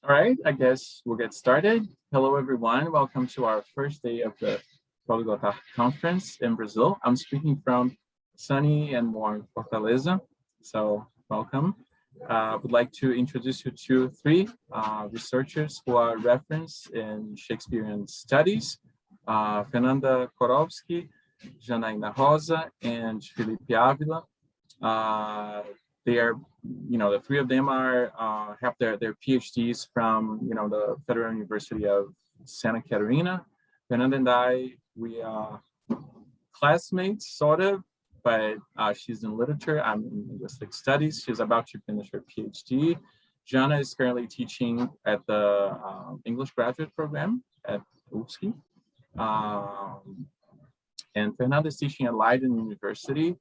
All right, I guess we'll get started. Hello, everyone. Welcome to our first day of the Poliglotar conference in Brazil. I'm speaking from sunny and warm Fortaleza, so welcome. I would like to introduce you to three researchers who are referenced in Shakespearean studies, Fernanda Korovsky, Janaina Rosa, and Filipe Avila. They are, the three of them are have their PhDs from, the Federal University of Santa Catarina. Fernanda and I, we are classmates, sort of, but she's in literature. I'm in linguistic studies. She's about to finish her PhD. Jana is currently teaching at the English graduate program at UFSC. And Fernanda is teaching at Leiden University,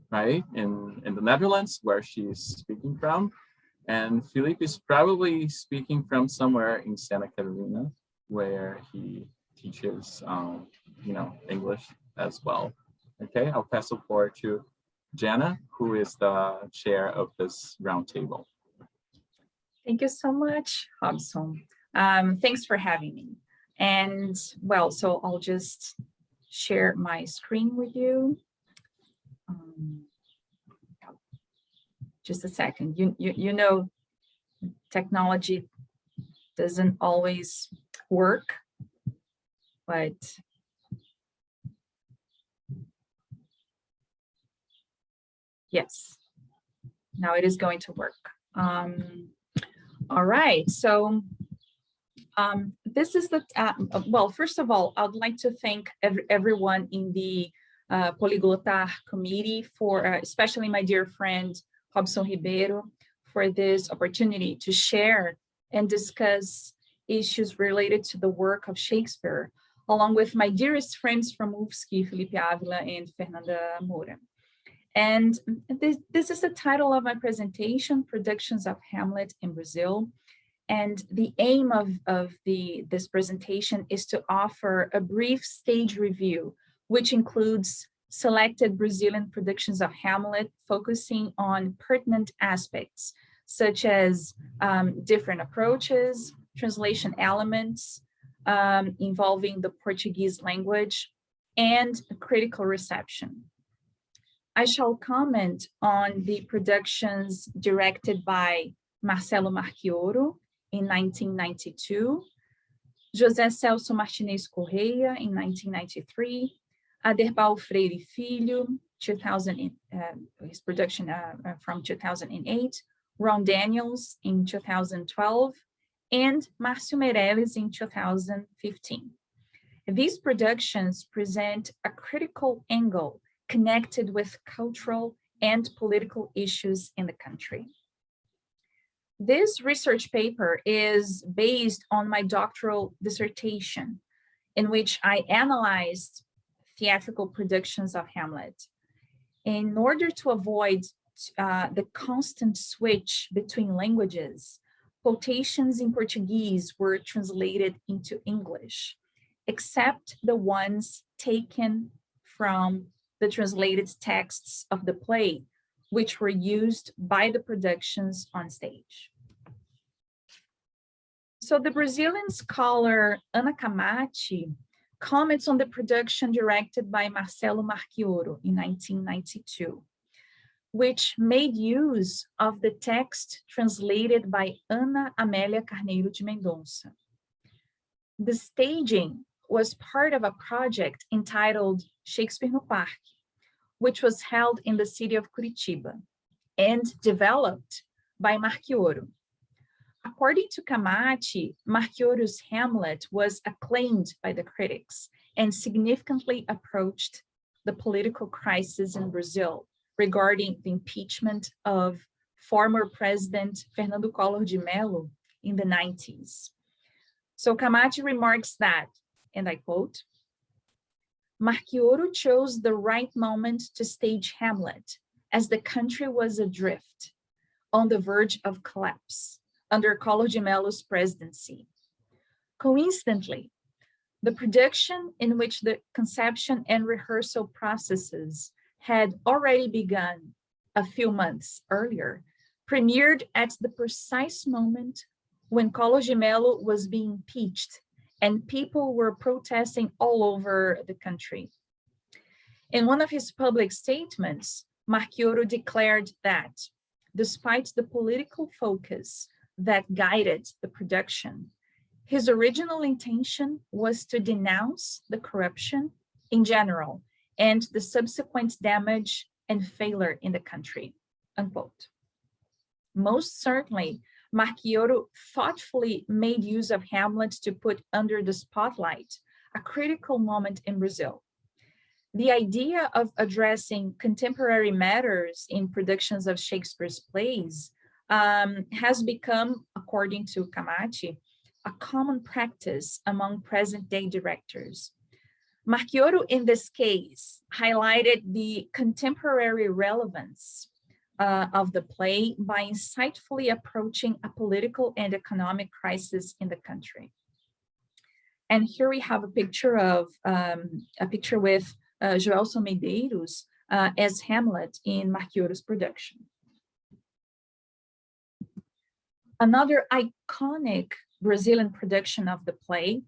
right, in the Netherlands, where she's speaking from. And Filipe is probably speaking from somewhere in Santa Catarina, where he teaches, English as well. Okay, I'll pass the floor to Jana, who is the chair of this roundtable. Thank you so much, Robson. Thanks for having me. And well, so I'll just share my screen with you. Just a second. You know, technology doesn't always work, but yes, now it is going to work. All right, so this is the, well, first of all, I'd like to thank everyone in the Poliglotar committee for, especially my dear friend, Robson Ribeiro, for this opportunity to share and discuss issues related to the work of Shakespeare, along with my dearest friends from UFSC, Filipe Avila and Fernanda Moura. And this is the title of my presentation, Productions of Hamlet in Brazil. And the aim of this presentation is to offer a brief stage review, which includes selected Brazilian productions of Hamlet, focusing on pertinent aspects, such as different approaches, translation elements involving the Portuguese language, and critical reception. I shall comment on the productions directed by Marcelo Marchioro in 1992, José Celso Martinez Correia in 1993, Aderbal Freire Filho, his production from 2008, Ron Daniels in 2012, and Márcio Meirelles in 2015. These productions present a critical angle connected with cultural and political issues in the country. This research paper is based on my doctoral dissertation, in which I analyzed theatrical productions of Hamlet. In order to avoid the constant switch between languages, quotations in Portuguese were translated into English, except the ones taken from the translated texts of the play, which were used by the productions on stage. So the Brazilian scholar Ana Camati comments on the production directed by Marcelo Marchioro in 1992, which made use of the text translated by Ana Amélia Carneiro de Mendonça. The staging was part of a project entitled Shakespeare no Parque, which was held in the city of Curitiba and developed by Marchioro. According to Camati, Marchioro's Hamlet was acclaimed by the critics and significantly approached the political crisis in Brazil regarding the impeachment of former President Fernando Collor de Mello in the 90s. So Camati remarks that, and I quote, Marchioro chose the right moment to stage Hamlet as the country was adrift, on the verge of collapse, under Collor de Mello's presidency. Coincidentally, the production in which the conception and rehearsal processes had already begun a few months earlier premiered at the precise moment when Collor de Mello was being impeached and people were protesting all over the country. In one of his public statements, Marchioro declared that despite the political focus that guided the production, his original intention was to denounce the corruption in general and the subsequent damage and failure in the country, unquote. Most certainly, Marchioro thoughtfully made use of Hamlet to put under the spotlight a critical moment in Brazil. The idea of addressing contemporary matters in productions of Shakespeare's plays has become, according to Camachi, a common practice among present-day directors. Marchioro, in this case, highlighted the contemporary relevance of the play by insightfully approaching a political and economic crisis in the country. And here we have a picture with Joelson Medeiros as Hamlet in Marchioro's production. Another iconic Brazilian production of the play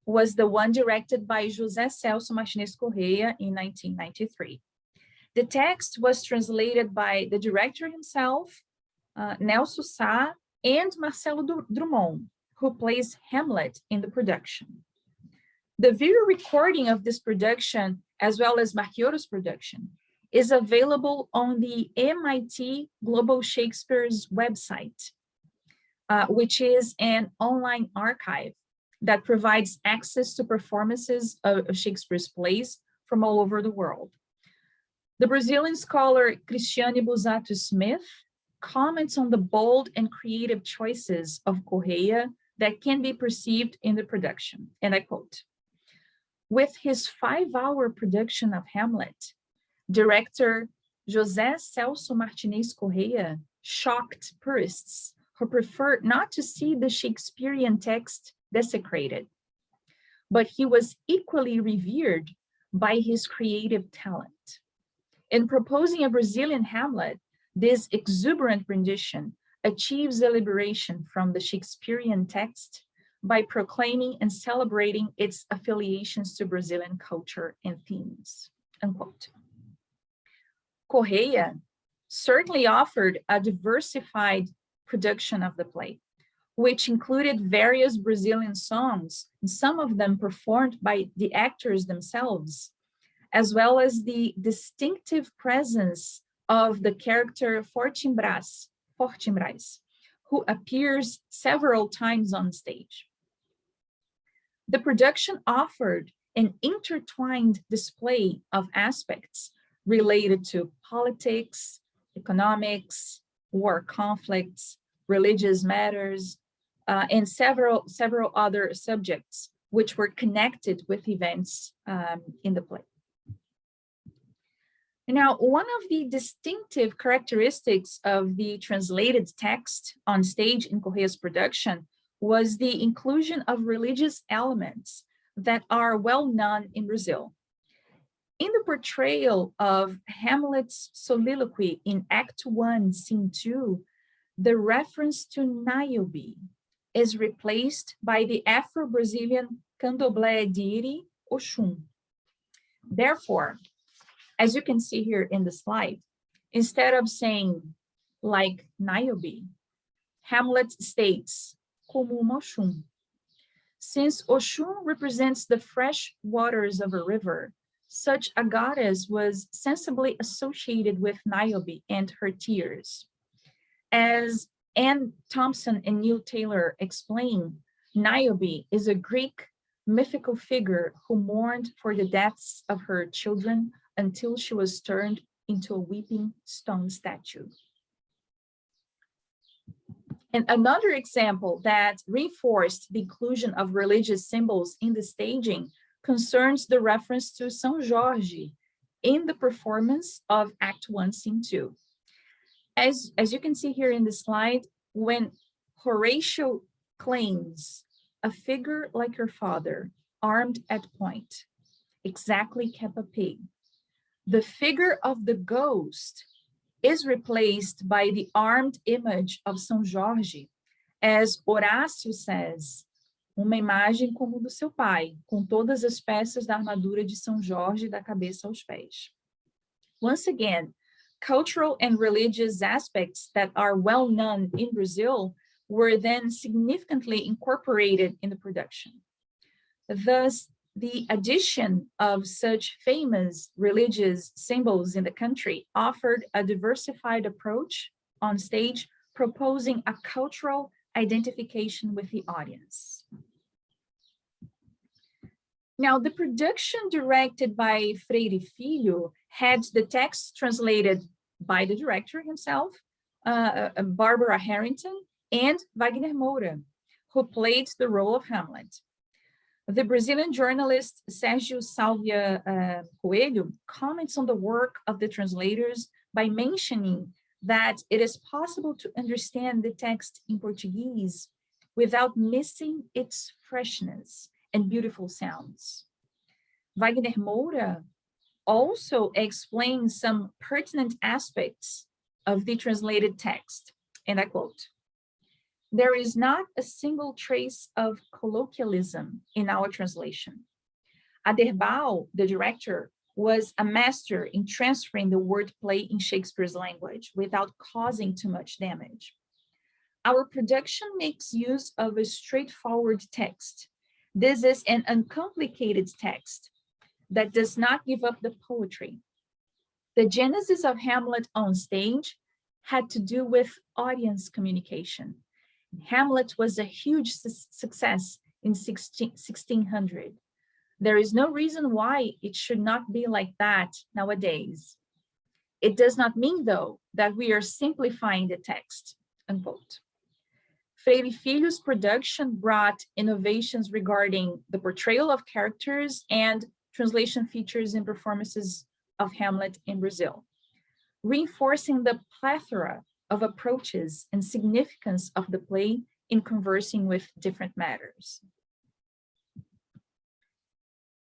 was the one directed by José Celso Martinez Correa in 1993. The text was translated by the director himself, Nelson Sá, and Marcelo Drummond, who plays Hamlet in the production. The video recording of this production, as well as Marchioro's production, is available on the MIT Global Shakespeare's website, which is an online archive that provides access to performances of Shakespeare's plays from all over the world. The Brazilian scholar Cristiane Busato Smith comments on the bold and creative choices of Correa that can be perceived in the production, and I quote, "With his 5-hour production of Hamlet, director José Celso Martinez Correa shocked purists who prefer not to see the Shakespearean text desecrated, but he was equally revered by his creative talent. In proposing a Brazilian Hamlet, this exuberant rendition achieves a liberation from the Shakespearean text by proclaiming and celebrating its affiliations to Brazilian culture and themes," unquote. Correa certainly offered a diversified production of the play, which included various Brazilian songs, and some of them performed by the actors themselves, as well as the distinctive presence of the character Fortinbras, who appears several times on stage. The production offered an intertwined display of aspects related to politics, economics, war conflicts, religious matters, and several other subjects which were connected with events in the play. Now, one of the distinctive characteristics of the translated text on stage in Correa's production was the inclusion of religious elements that are well known in Brazil. In the portrayal of Hamlet's soliloquy in Act 1, Scene 2, the reference to Niobe is replaced by the Afro-Brazilian candomblé deity Oxum. Therefore, as you can see here in the slide, instead of saying like Niobe, Hamlet states como Oxum. Since Oxum represents the fresh waters of a river, such a goddess was sensibly associated with Niobe and her tears. As Anne Thompson and Neil Taylor explain, Niobe is a Greek mythical figure who mourned for the deaths of her children until she was turned into a weeping stone statue. And another example that reinforced the inclusion of religious symbols in the staging concerns the reference to São Jorge in the performance of Act 1, Scene 2. As you can see here in the slide, when Horatio claims a figure like your father, armed at point, exactly kept a pig, the figure of the ghost is replaced by the armed image of São Jorge As Horácio says, uma imagem como do seu pai, com todas as peças da armadura de São Jorge da cabeça aos pés. Once again, cultural and religious aspects that are well known in Brazil were then significantly incorporated in the production. Thus, the addition of such famous religious symbols in the country offered a diversified approach on stage, proposing a cultural identification with the audience. Now, the production directed by Freire Filho had the text translated by the director himself, Barbara Harrington, and Wagner Moura, who played the role of Hamlet. The Brazilian journalist Sérgio Salvia Coelho comments on the work of the translators by mentioning that it is possible to understand the text in Portuguese without missing its freshness and beautiful sounds. Wagner Moura also explains some pertinent aspects of the translated text, and I quote, "There is not a single trace of colloquialism in our translation. Aderbal, the director, was a master in transferring the wordplay in Shakespeare's language without causing too much damage. Our production makes use of a straightforward text. This is an uncomplicated text that does not give up the poetry. The genesis of Hamlet on stage had to do with audience communication. Hamlet was a huge success in 1600. There is no reason why it should not be like that nowadays. It does not mean, though, that we are simplifying the text," unquote. Freire Filho's production brought innovations regarding the portrayal of characters and translation features in performances of Hamlet in Brazil, reinforcing the plethora of approaches and significance of the play in conversing with different matters.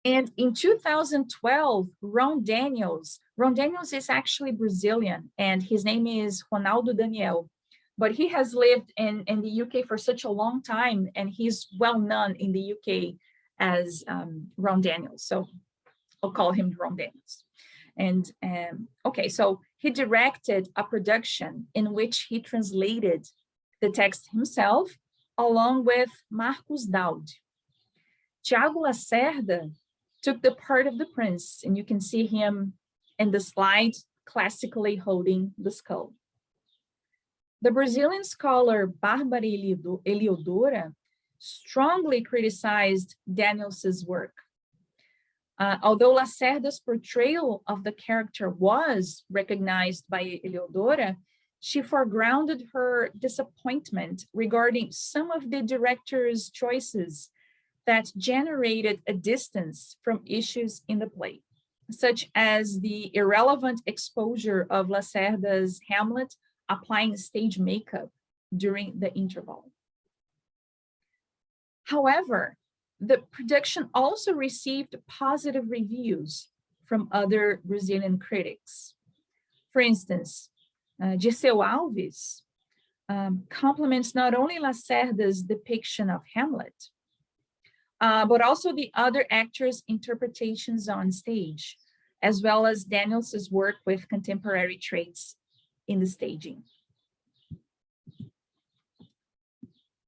And in 2012, Ron Daniels is actually Brazilian, and his name is Ronaldo Daniel, but he has lived in the UK for such a long time, and he's well known in the UK as Ron Daniels. So I'll call him Ron Daniels. And okay, so he directed a production in which he translated the text himself, along with Marcos Daud. Tiago Lacerda took the part of the prince, and you can see him in the slide classically holding the skull. The Brazilian scholar Bárbara Eliodora strongly criticized Daniels's work. Although Lacerda's portrayal of the character was recognized by Eliodora, she foregrounded her disappointment regarding some of the director's choices that generated a distance from issues in the play, such as the irrelevant exposure of Lacerda's Hamlet applying stage makeup during the interval. However, the production also received positive reviews from other Brazilian critics. For instance, Dirceu Alves compliments not only Lacerda's depiction of Hamlet, but also the other actors' interpretations on stage, as well as Daniels's work with contemporary traits in the staging.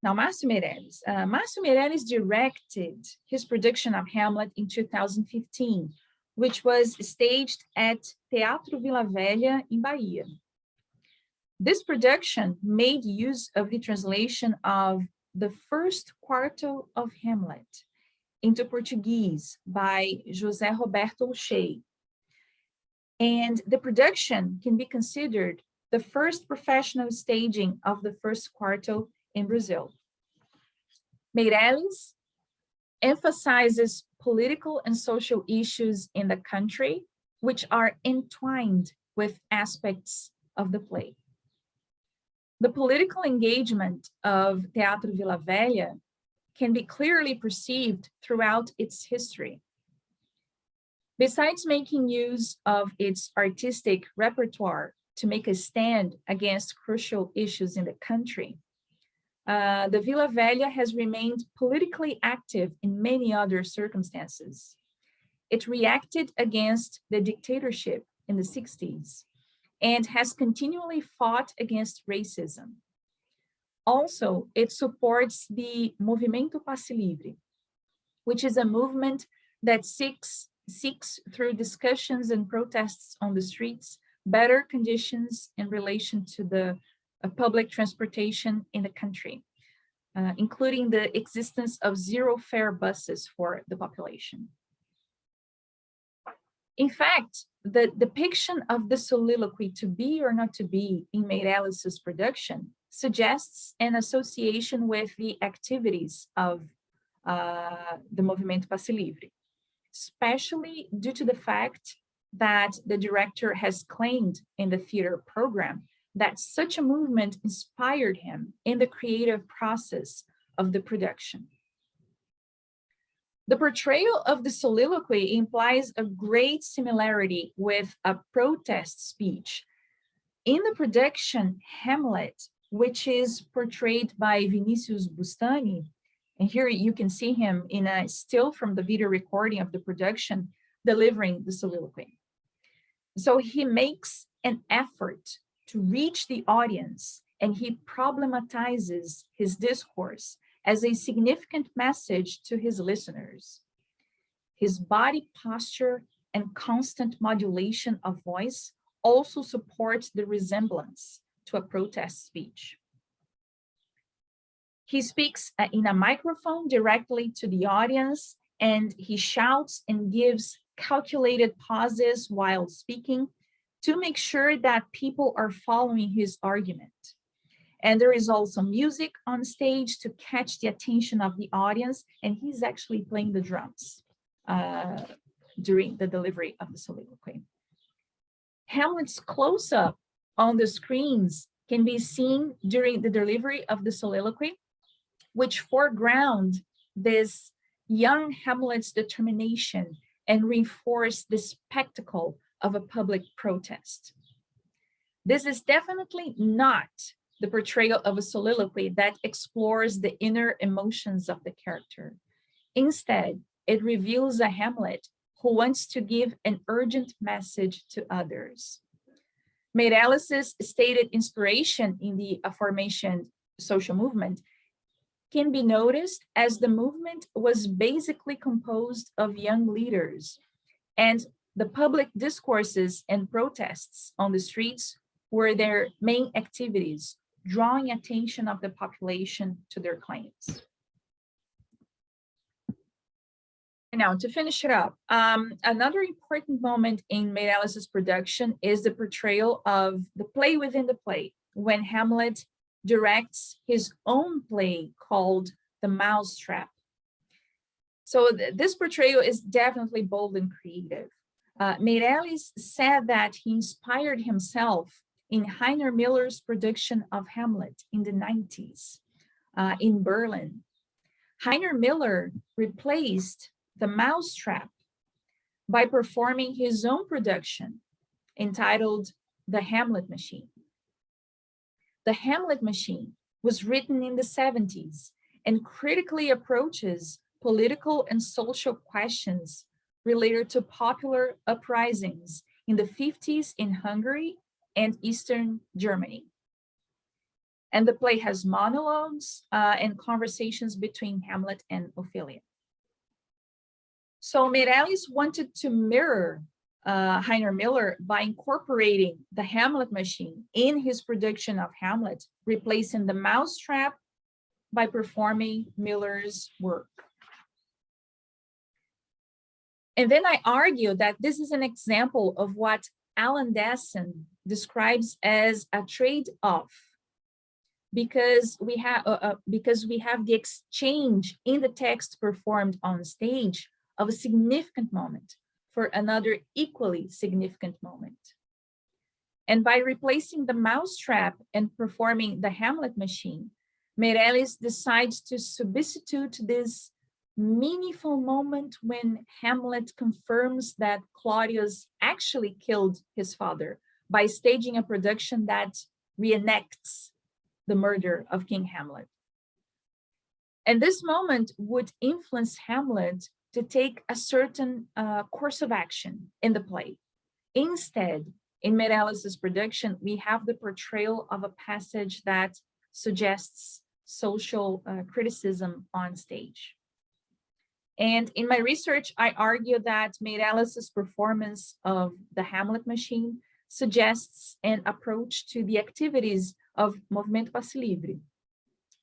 Now, Márcio Meirelles. Márcio Meirelles directed his production of Hamlet in 2015, which was staged at Teatro Vila Velha in Bahia. This production made use of the translation of the first quarto of Hamlet into Portuguese by José Roberto O'Shea. And the production can be considered the first professional staging of the first quarto in Brazil. Meirelles emphasizes political and social issues in the country, which are entwined with aspects of the play. The political engagement of Teatro Vila Velha can be clearly perceived throughout its history. Besides making use of its artistic repertoire to make a stand against crucial issues in the country, the Vila Velha has remained politically active in many other circumstances. It reacted against the dictatorship in the 60s and has continually fought against racism. Also, it supports the Movimento Passe Livre, which is a movement that seeks through discussions and protests on the streets, better conditions in relation to the public transportation in the country, including the existence of zero-fare buses for the population. In fact, the depiction of the soliloquy to be or not to be in Meirelles' production suggests an association with the activities of the Movimento Passe Livre, especially due to the fact that the director has claimed in the theater program that such a movement inspired him in the creative process of the production. The portrayal of the soliloquy implies a great similarity with a protest speech. In the production Hamlet, which is portrayed by Vinicius Bustani, and here you can see him in a still from the video recording of the production delivering the soliloquy. So he makes an effort to reach the audience, and he problematizes his discourse as a significant message to his listeners. His body posture and constant modulation of voice also support the resemblance to a protest speech. He speaks in a microphone directly to the audience, and he shouts and gives calculated pauses while speaking to make sure that people are following his argument. And there is also music on stage to catch the attention of the audience, and he's actually playing the drums during the delivery of the soliloquy. Hamlet's close-up on the screens can be seen during the delivery of the soliloquy, which foreground this young Hamlet's determination and reinforce the spectacle of a public protest. This is definitely not the portrayal of a soliloquy that explores the inner emotions of the character. Instead, it reveals a Hamlet who wants to give an urgent message to others. Meirelles' stated inspiration in the aforementioned social movement can be noticed as the movement was basically composed of young leaders, and the public discourses and protests on the streets were their main activities, drawing attention of the population to their claims. Now, to finish it up, another important moment in Meirelles' production is the portrayal of the play within the play, when Hamlet directs his own play called The Mousetrap. So this portrayal is definitely bold and creative. Meirelles said that he inspired himself in Heiner Miller's production of Hamlet in the 90s in Berlin. Heiner Miller replaced The Mousetrap by performing his own production entitled The Hamlet Machine. The Hamlet Machine was written in the 70s and critically approaches political and social questions related to popular uprisings in the 50s in Hungary and Eastern Germany. And the play has monologues and conversations between Hamlet and Ophelia. So Meirelles wanted to mirror Heiner Miller by incorporating the Hamlet Machine in his production of Hamlet, replacing the Mousetrap by performing Miller's work. And then I argue that this is an example of what Alan Dessen describes as a trade-off, because we have the exchange in the text performed on stage of a significant moment for another equally significant moment. And by replacing the Mousetrap and performing the Hamlet Machine, Meirelles decides to substitute this meaningful moment when Hamlet confirms that Claudius actually killed his father by staging a production that reenacts the murder of King Hamlet. And this moment would influence Hamlet to take a certain course of action in the play. Instead, in Mireles' production, we have the portrayal of a passage that suggests social criticism on stage. And in my research, I argue that Mireles' performance of the Hamlet machine suggests an approach to the activities of Movimento Passe Livre.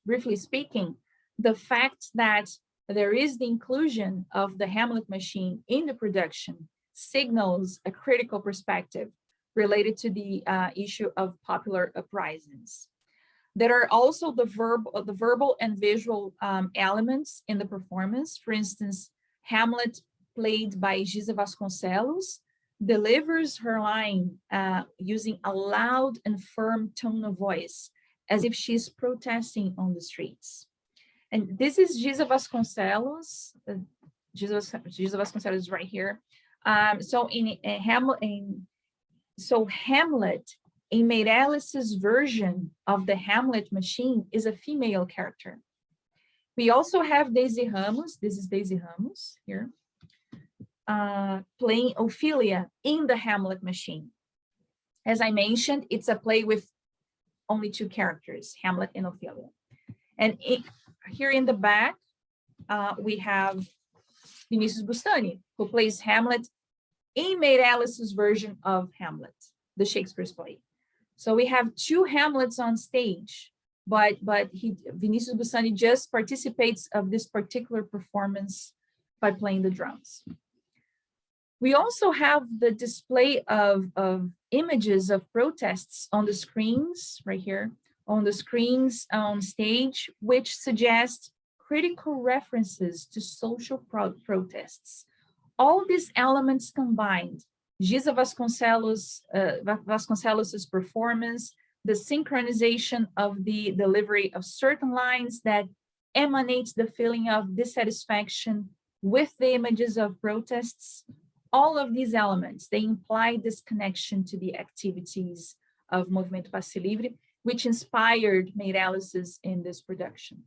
Briefly speaking, the fact that there is the inclusion of the Hamlet machine in the production signals a critical perspective related to the issue of popular uprisings. There are also the verbal and visual elements in the performance. For instance, Hamlet, played by Gisa Vasconcelos, delivers her line using a loud and firm tone of voice, as if she's protesting on the streets. And this is Gisa Vasconcelos. Gisa Vasconcelos is right here. So Hamlet, in Mireles' version of the Hamlet machine, is a female character. We also have Daisy Ramos. This is Daisy Ramos here, playing Ophelia in the Hamlet machine. As I mentioned, it's a play with only two characters, Hamlet and Ophelia. And here in the back, we have Vinicius Bustani, who plays Hamlet in Mireles' version of Hamlet, the Shakespeare's play. So we have two Hamlets on stage, but Vinicius Bustani just participates of this particular performance by playing the drums. We also have the display of images of protests on the screens, right here, on the screens on stage, which suggest critical references to social protests. All these elements combined, Gisa Vasconcelos' performance, the synchronization of the delivery of certain lines that emanates the feeling of dissatisfaction with the images of protests, all of these elements, they imply this connection to the activities of Movimento Passe Livre, which inspired Mireles in this production.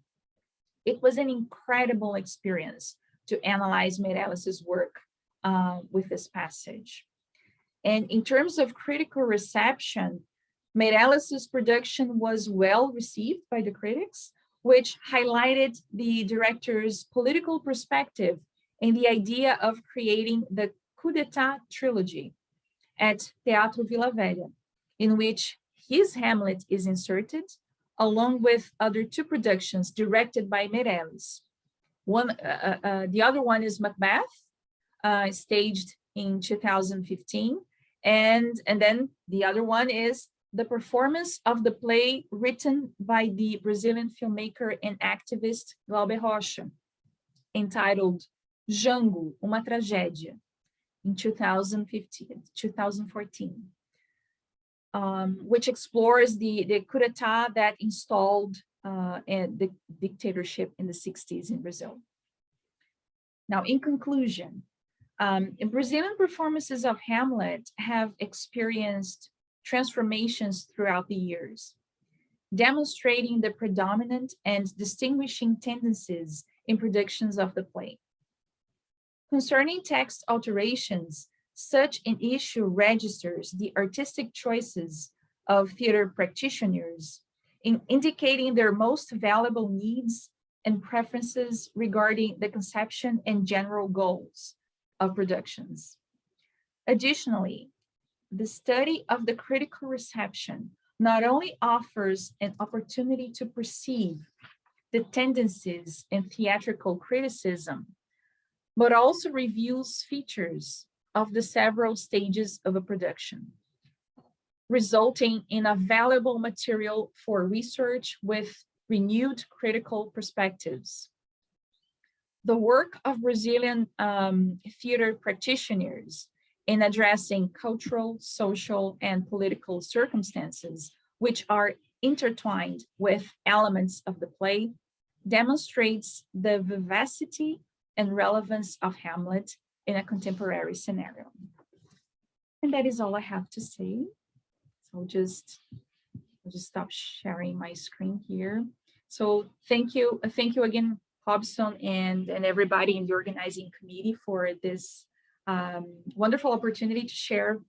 It was an incredible experience to analyze Mireles' work with this passage. And in terms of critical reception, Mireles' production was well received by the critics, which highlighted the director's political perspective and the idea of creating the coup d'etat trilogy at Teatro Vila Velha, in which his Hamlet is inserted, along with other two productions directed by Mireles. The other one is Macbeth, staged in 2015, and then the other one is the performance of the play written by the Brazilian filmmaker and activist Glauber Rocha, entitled Jango, Uma Tragédia, in 2014, which explores the coup d'etat that installed the dictatorship in the 60s in Brazil. Now, in conclusion, Brazilian performances of Hamlet have experienced transformations throughout the years, demonstrating the predominant and distinguishing tendencies in productions of the play. Concerning text alterations, such an issue registers the artistic choices of theater practitioners in indicating their most valuable needs and preferences regarding the conception and general goals of productions. Additionally, the study of the critical reception not only offers an opportunity to perceive the tendencies in theatrical criticism, but also reveals features of the several stages of a production, resulting in a valuable material for research with renewed critical perspectives. The work of Brazilian theater practitioners in addressing cultural, social, and political circumstances, which are intertwined with elements of the play, demonstrates the vivacity and relevance of Hamlet in a contemporary scenario. And that is all I have to say. So I'll just stop sharing my screen here. So thank you again, Hobson, and everybody in the organizing committee for this wonderful opportunity to share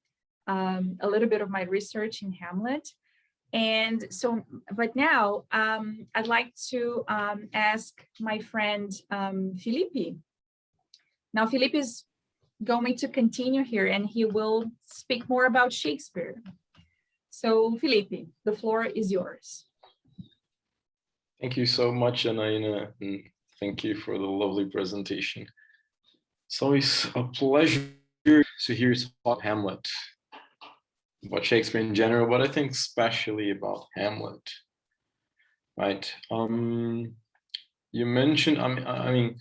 a little bit of my research in Hamlet. And so, but now I'd like to ask my friend Filipe. Now, Filipe is going to continue here and he will speak more about Shakespeare. So, Filipe, the floor is yours. Thank you so much, Janaina, and thank you for the lovely presentation. It's always a pleasure to hear you talk Hamlet, about Shakespeare in general, but I think especially about Hamlet, right? You mentioned, I mean,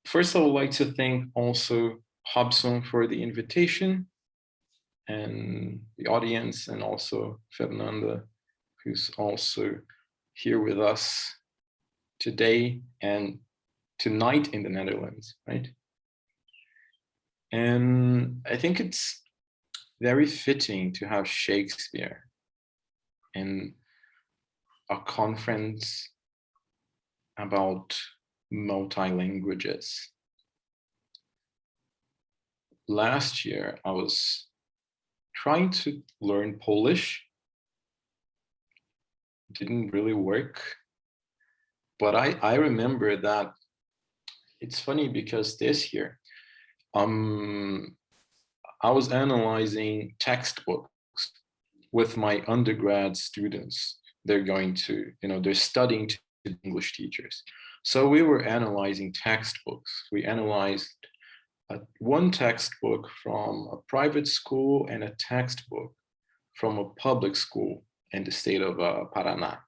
first I would like to thank also Hobson for the invitation and the audience, and also Fernanda, who's also here with us today and tonight in the Netherlands, right? And I think it's very fitting to have Shakespeare in a conference about multi-languages. Last year, I was trying to learn Polish. Didn't really work. But I remember that it's funny because this year, I was analyzing textbooks with my undergrad students. They're going to, they're studying to be English teachers. So we were analyzing textbooks. We analyzed one textbook from a private school and a textbook from a public school in the state of Paraná.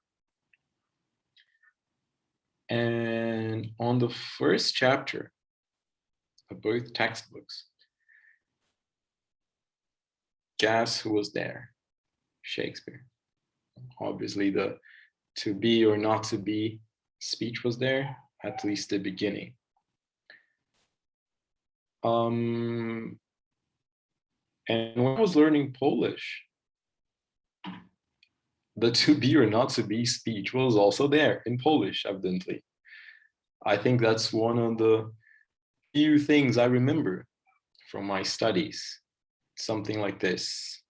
And on the first chapter of both textbooks, guess who was there? Shakespeare. Obviously, the to be or not to be speech was there, at least the beginning. And when I was learning Polish, the to be or not to be speech was also there in Polish, evidently. I think that's one of the few things I remember from my studies. Something like this.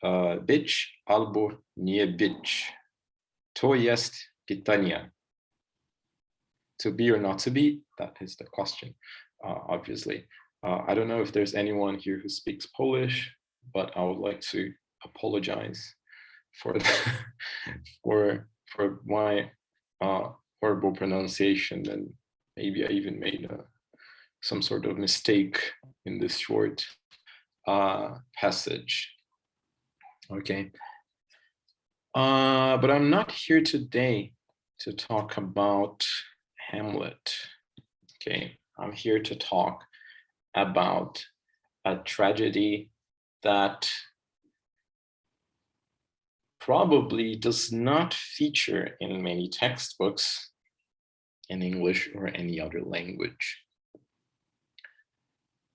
Być albo nie być. To jest pytanie. To be or not to be, that is the question, obviously. I don't know if there's anyone here who speaks Polish, but I would like to apologize for for my horrible pronunciation, and maybe I even made some sort of mistake in this short passage. Okay, but I'm not here today to talk about Hamlet. Okay, I'm here to talk about a tragedy that probably does not feature in many textbooks in English or any other language,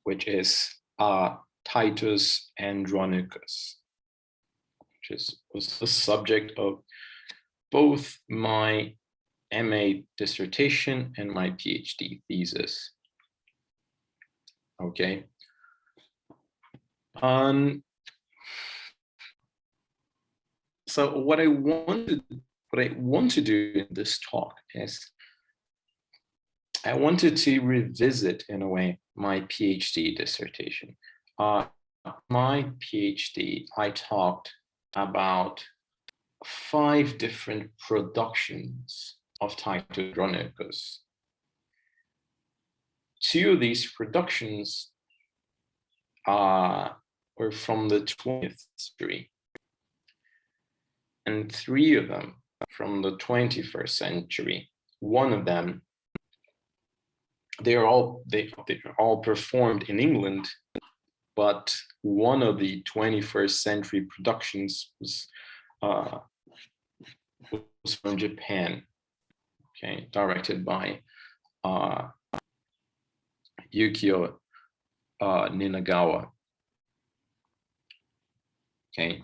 which is Titus Andronicus, which was the subject of both my MA dissertation and my PhD thesis. Okay. So what I want to do in this talk is I wanted to revisit, in a way, my PhD dissertation. My PhD, I talked about 5 different productions of Titus Andronicus. 2 of these productions were from the 20th century, and 3 of them from the 21st century. One of them, they're all performed in England, but one of the 21st century productions was from Japan, okay, directed by Yukio Ninagawa. Okay,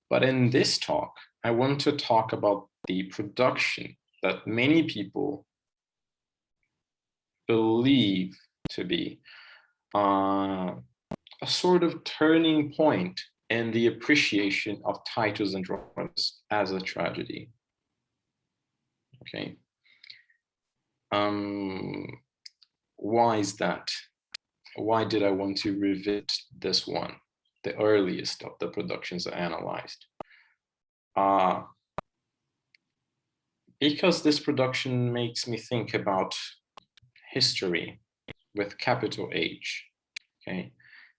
but in this talk, I want to talk about the production that many people believe to be a sort of turning point in the appreciation of Titus Andronicus as a tragedy. Okay. Why is that? Why did I want to revisit this one, the earliest of the productions I analyzed? Because this production makes me think about history with capital H, okay?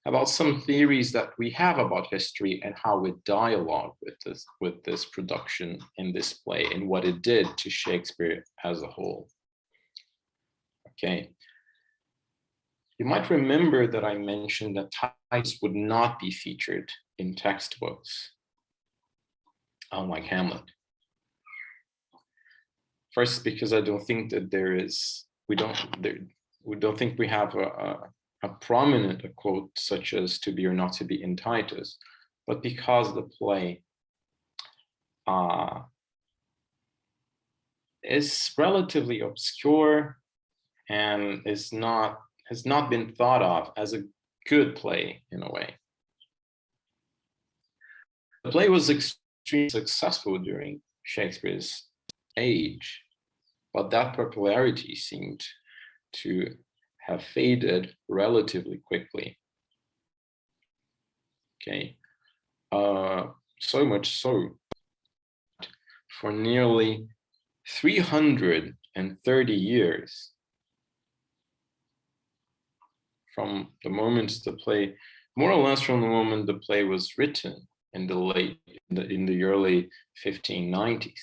About some theories that we have about history and how we dialogue with this production in this play and what it did to Shakespeare as a whole. Okay. You might remember that I mentioned that Titus would not be featured in textbooks, unlike Hamlet. First, because I don't think that we don't think we have a prominent quote such as "to be or not to be" in Titus, but because the play is relatively obscure and has not been thought of as a good play in a way. The play was extremely successful during Shakespeare's age, but that popularity seemed to have faded relatively quickly. Okay, so much so, for nearly 330 years, from the moment the play, more or less from the moment the play was written in the early 1590s,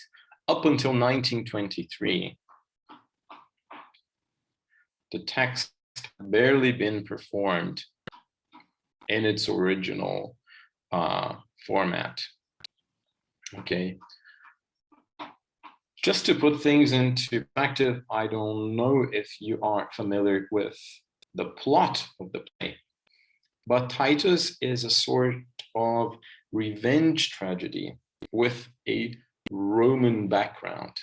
up until 1923, the text had barely been performed in its original format. Okay. Just to put things into perspective, I don't know if you are familiar with the plot of the play, but Titus is a sort of revenge tragedy with a Roman background.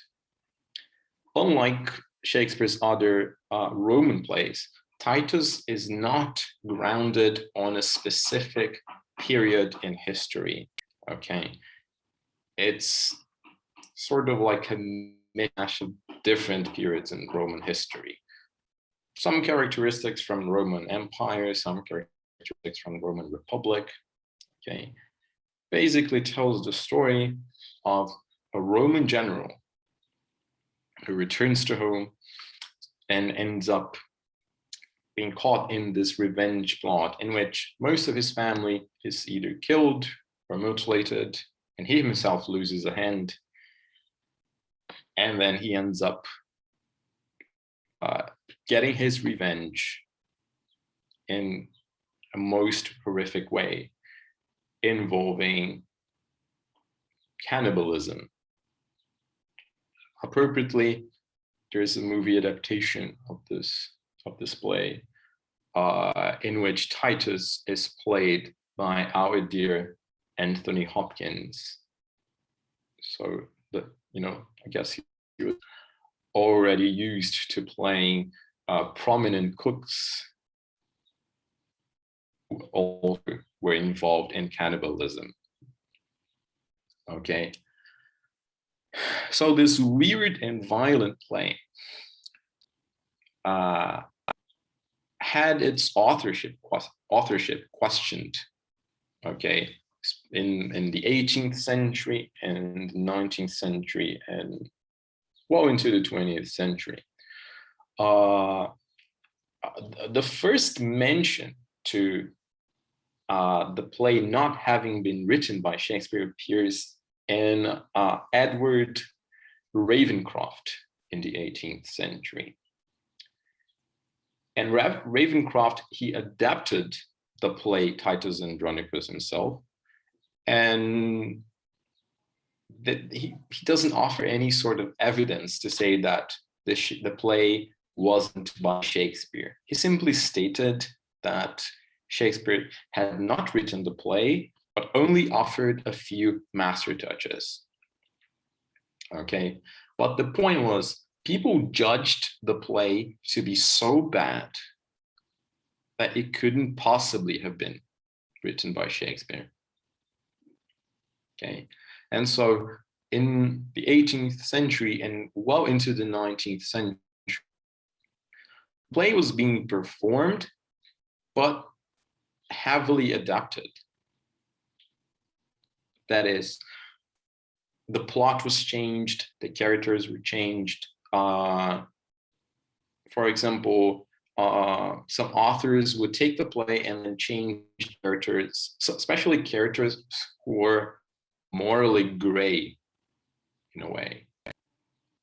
Unlike Shakespeare's other Roman plays, Titus is not grounded on a specific period in history. Okay, it's sort of like a mishmash of different periods in Roman history. Some characteristics from Roman Empire, some characteristics from the Roman Republic. Okay, basically tells the story of a Roman general who returns to home and ends up being caught in this revenge plot in which most of his family is either killed or mutilated, and he himself loses a hand. And then he ends up getting his revenge in a most horrific way, involving cannibalism. Appropriately, there is a movie adaptation of this play in which Titus is played by our dear Anthony Hopkins. So I guess he was already used to playing prominent cooks who also were involved in cannibalism. Okay. So this weird and violent play had its authorship questioned. Okay, in the 18th century and 19th century and well into the 20th century. The first mention to the play not having been written by Shakespeare appears in Edward Ravenscroft in the 18th century. And Ravenscroft, he adapted the play Titus Andronicus himself, and that he doesn't offer any sort of evidence to say that the play wasn't by Shakespeare. He simply stated that Shakespeare had not written the play, but only offered a few master touches. Okay, but the point was people judged the play to be so bad that it couldn't possibly have been written by Shakespeare. Okay, and so in the 18th century and well into the 19th century, the play was being performed, but heavily adapted. That is, the plot was changed, the characters were changed. For example, some authors would take the play and then change characters, so especially characters who were morally gray in a way.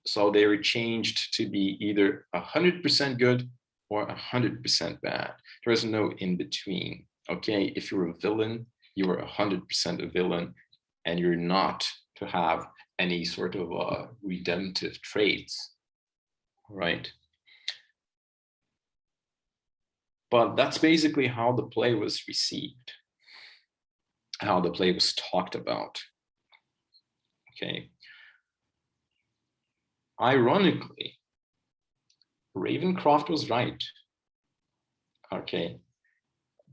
So they were changed to be either 100% good or 100% bad. There was no in between. Okay, if you're a villain, you are 100% a villain, and you're not to have any sort of redemptive traits, right? But that's basically how the play was received, how the play was talked about. Okay. Ironically, Ravencroft was right. Okay.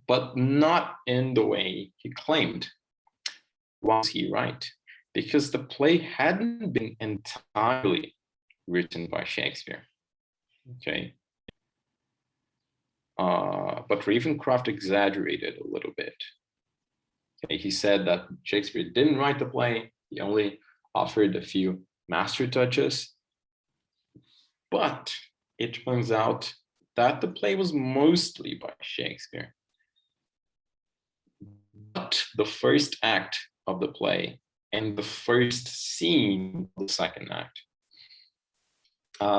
But not in the way he claimed. Was he right? Because the play hadn't been entirely written by Shakespeare. Okay. But Ravencroft exaggerated a little bit. Okay, he said that Shakespeare didn't write the play, he only offered a few master touches. But it turns out that the play was mostly by Shakespeare. But the first act of the play and the first scene of the second act,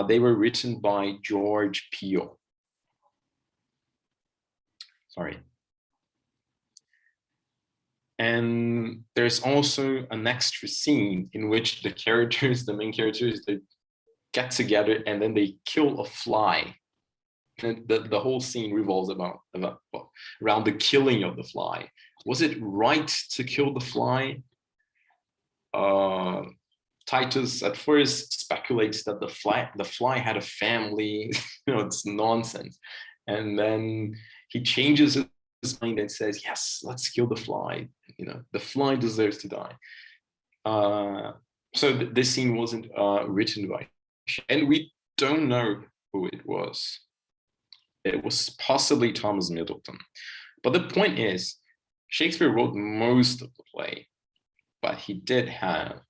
they were written by George Peele. Sorry. And there's also an extra scene in which the characters, the main characters, they get together and then they kill a fly. And the whole scene revolves around the killing of the fly. Was it right to kill the fly? Titus at first speculates that the fly had a family. It's nonsense. And then he changes his mind and says, yes, let's kill the fly. The fly deserves to die. So this scene wasn't written by, and we don't know who it was. It was possibly Thomas Middleton. But the point is, Shakespeare wrote most of the play, but he did have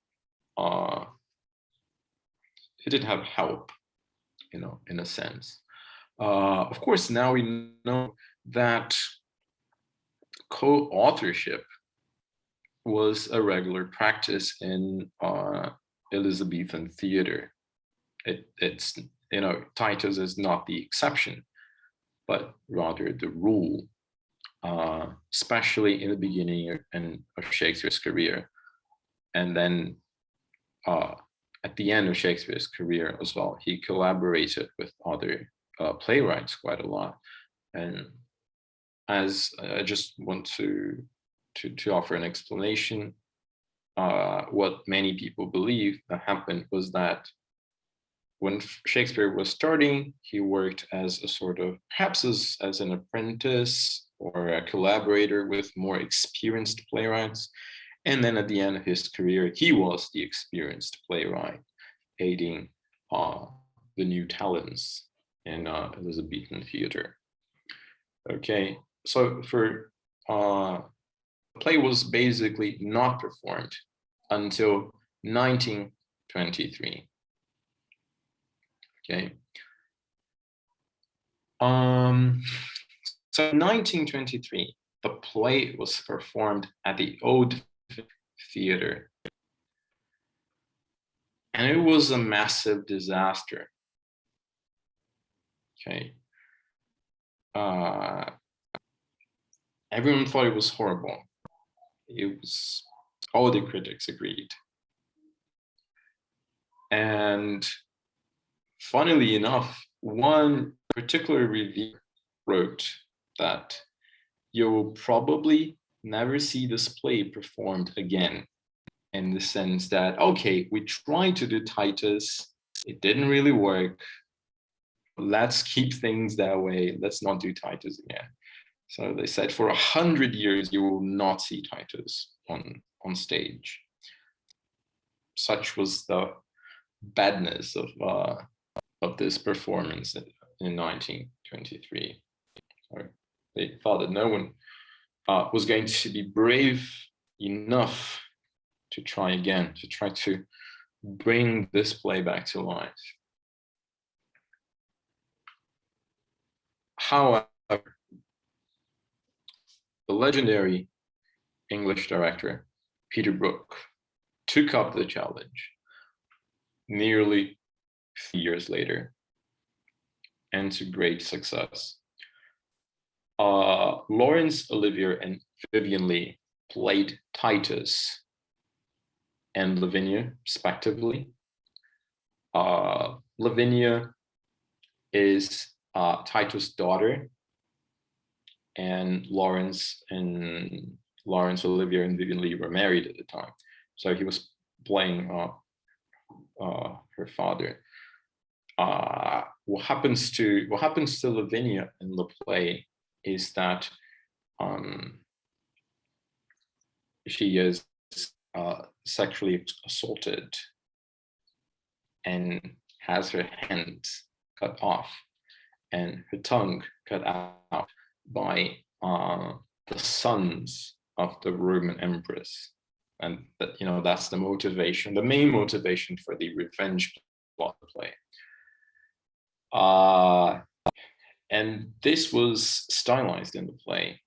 help, in a sense. Of course, now we know that co-authorship was a regular practice in Elizabethan theater. It's Titus is not the exception, but rather the rule, especially in the beginning of Shakespeare's career, and then at the end of Shakespeare's career as well. He collaborated with other playwrights quite a lot, and as I just want to offer an explanation, what many people believe that happened was that when Shakespeare was starting, he worked as a sort of, perhaps as an apprentice or a collaborator with more experienced playwrights. And then at the end of his career, he was the experienced playwright, aiding the new talents in Elizabethan theater. Okay, so for the play was basically not performed until 1923. Okay. So in 1923, the play was performed at the Old Theater, and it was a massive disaster. Okay. Everyone thought it was horrible. All the critics agreed. And funnily enough, one particular reviewer wrote that you will probably never see this play performed again in the sense that, okay, we tried to do Titus, it didn't really work. Let's keep things that way. Let's not do Titus again. So they said for 100 years, you will not see Titus on stage. Such was the badness of this performance in 1923. So they thought that no one was going to be brave enough to try again, to try to bring this play back to life. However, the legendary English director, Peter Brook, took up the challenge nearly 3 years later, and to great success. Laurence Olivier and Vivian Leigh played Titus and Lavinia, respectively. Lavinia is Titus' daughter, and Laurence Olivier and Vivian Leigh were married at the time, so he was playing her father. What happens to Lavinia in the play is that she is sexually assaulted and has her hands cut off and her tongue cut out by the sons of the Roman empress. And that, you know, that's the motivation, the main motivation for the revenge plot of the play. And this was stylized in the play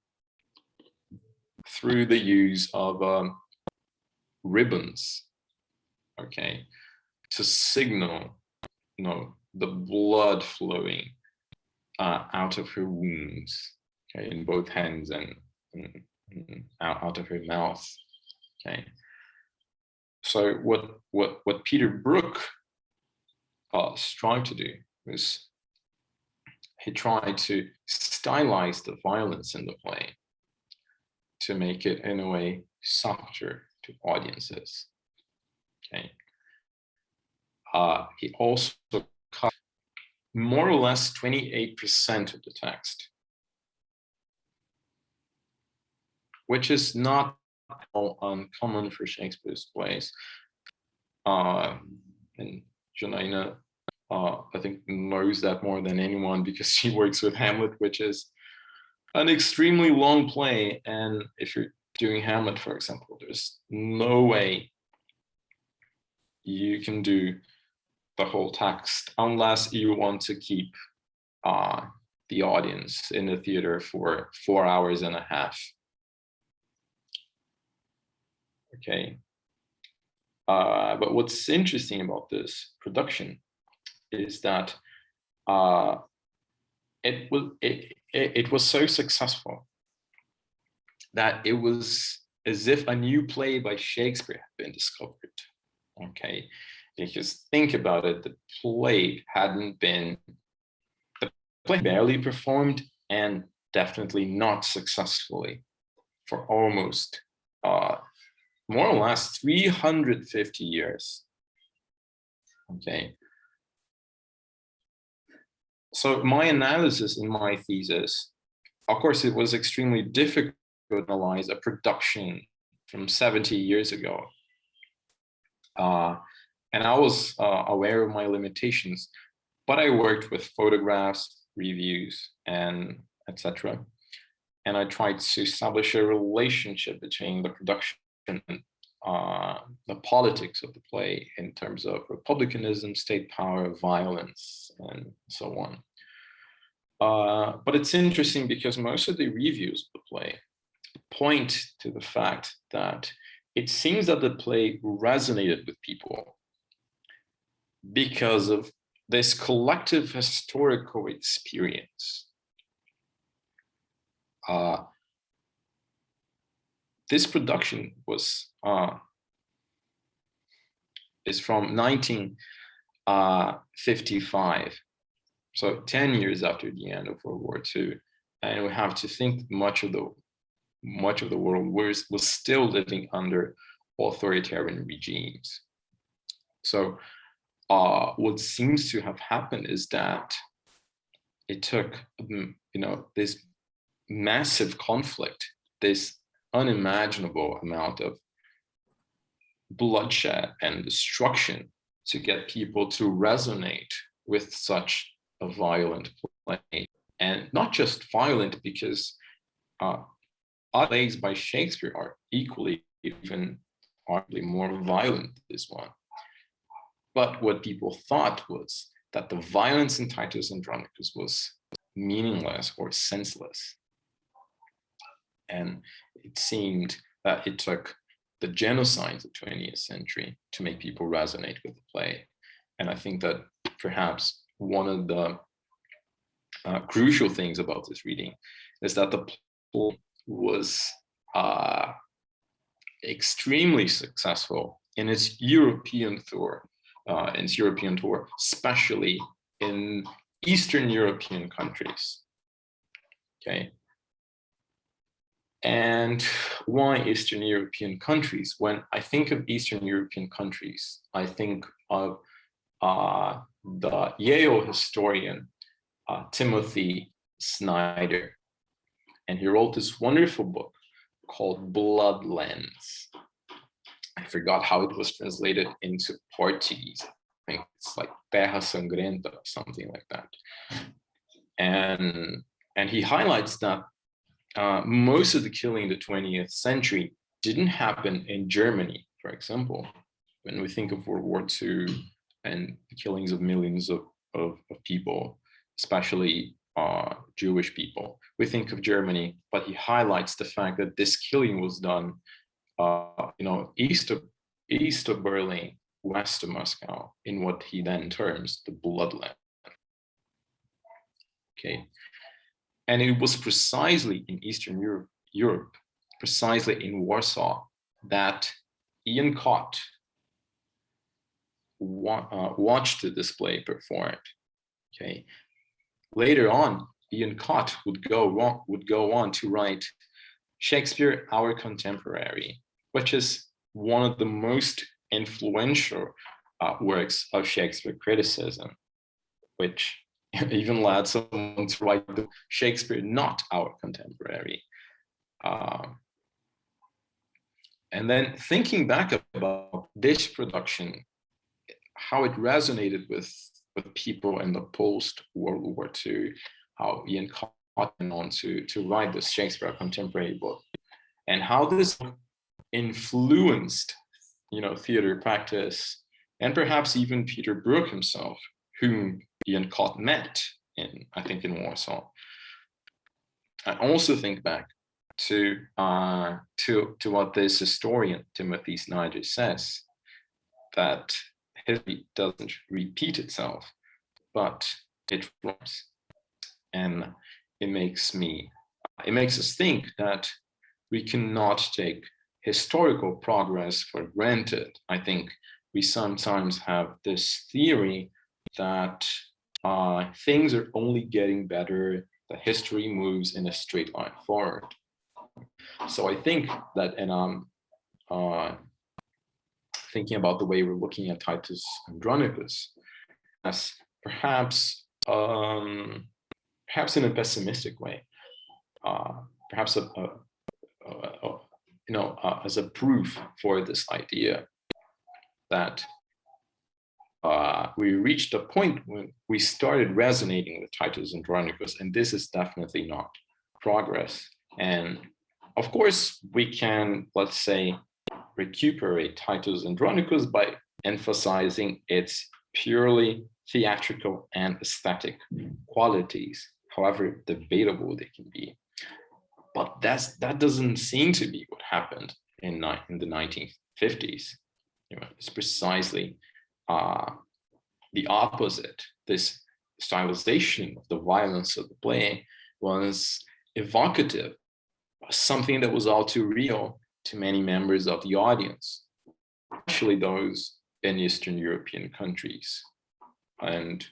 through the use of ribbons, okay, to signal, you know, the blood flowing out of her wounds, okay, in both hands and out of her mouth, okay. So what Peter Brook tried to do was he tried to stylize the violence in the play to make it in a way softer to audiences, okay. He also cut more or less 28% of the text, which is not uncommon for Shakespeare's plays. And Janaina, I think, knows that more than anyone because she works with Hamlet, which is an extremely long play. And if you're doing Hamlet, for example, there's no way you can do the whole text unless you want to keep the audience in the theater for 4 hours and a half. Okay. But what's interesting about this production is that it was so successful that it was as if a new play by Shakespeare had been discovered. Okay, because think about it, the play barely performed, and definitely not successfully, for almost more or less 350 years. Okay. So my analysis in my thesis, of course, it was extremely difficult to analyze a production from 70 years ago. And I was aware of my limitations, but I worked with photographs, reviews, and etc. And I tried to establish a relationship between the production and the politics of the play in terms of republicanism, state power, violence, and so on. But it's interesting because most of the reviews of the play point to the fact that it seems that the play resonated with people because of this collective historical experience. This production is from 1955, so 10 years after the end of World War II, and we have to think much of the world was still living under authoritarian regimes. So what seems to have happened is that it took, this massive conflict, this unimaginable amount of bloodshed and destruction to get people to resonate with such a violent play. And not just violent, because other plays by Shakespeare are equally, even arguably more violent than this one. But what people thought was that the violence in Titus Andronicus was meaningless or senseless. And it seemed that it took the genocides of the 20th century to make people resonate with the play. And I think that perhaps one of the crucial things about this reading is that the play was extremely successful in its European tour, especially in Eastern European countries. Okay. And why Eastern European countries? When I think of Eastern European countries, I think of the Yale historian Timothy Snyder. And he wrote this wonderful book called Bloodlands. I forgot how it was translated into Portuguese. I think it's like Terra Sangrenta, something like that. And he highlights that most of the killing in the 20th century didn't happen in Germany, for example. When we think of World War II and the killings of millions of people, especially Jewish people, we think of Germany, but he highlights the fact that this killing was done, east of Berlin, west of Moscow, in what he then terms the Bloodland. Okay. And it was precisely in Eastern Europe, precisely in Warsaw, that Ian Cott watched the display performed. Okay. Later on, Ian Cott would go on to write Shakespeare, Our Contemporary, which is one of the most influential works of Shakespeare criticism, which even led someone to write the Shakespeare, Not Our Contemporary. And then thinking back about this production, how it resonated with people in the post-World War II, how Ian Cott went on to write this Shakespeare Contemporary book, and how this influenced, theater practice, and perhaps even Peter Brook himself, whom Ian Cott met in Warsaw. I also think back to what this historian Timothy Snyder says, that history doesn't repeat itself, but it rhymes. And it makes us think that we cannot take historical progress for granted. I think we sometimes have this theory that things are only getting better, that history moves in a straight line forward. So I think that, and I'm thinking about the way we're looking at Titus Andronicus as perhaps in a pessimistic way, perhaps as a proof for this idea that we reached a point when we started resonating with Titus Andronicus, and this is definitely not progress. And of course, we can, let's say, recuperate Titus Andronicus by emphasizing its purely theatrical and aesthetic qualities, however debatable they can be. But that doesn't seem to be what happened in the 1950s. It's precisely the opposite. This stylization of the violence of the play was evocative, something that was all too real to many members of the audience, especially those in Eastern European countries. And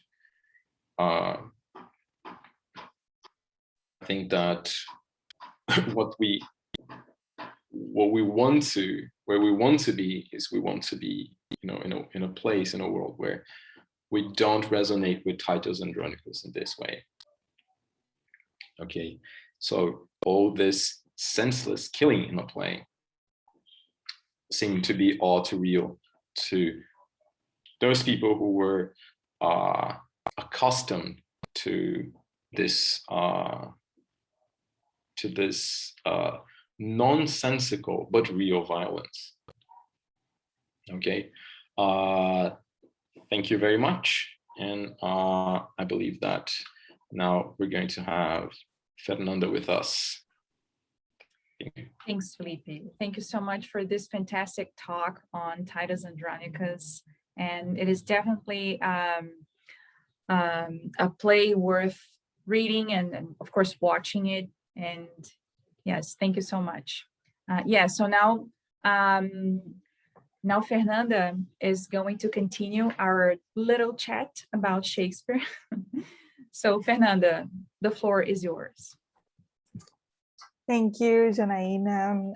I think that what we where we want to be is we want to be, you know, in a place, in a world where we don't resonate with Titus Andronicus in this way. Okay, so all this senseless killing in a play seemed to be all too real to those people who were accustomed to this nonsensical but real violence. Okay, thank you very much, and I believe that now we're going to have Fernanda with us. Thanks, Filipe. Thank you so much for this fantastic talk on Titus Andronicus, and it is definitely a play worth reading and of course watching it. And yes, thank you so much. So now Fernanda is going to continue our little chat about Shakespeare. So Fernanda, the floor is yours. Thank you, Janaina,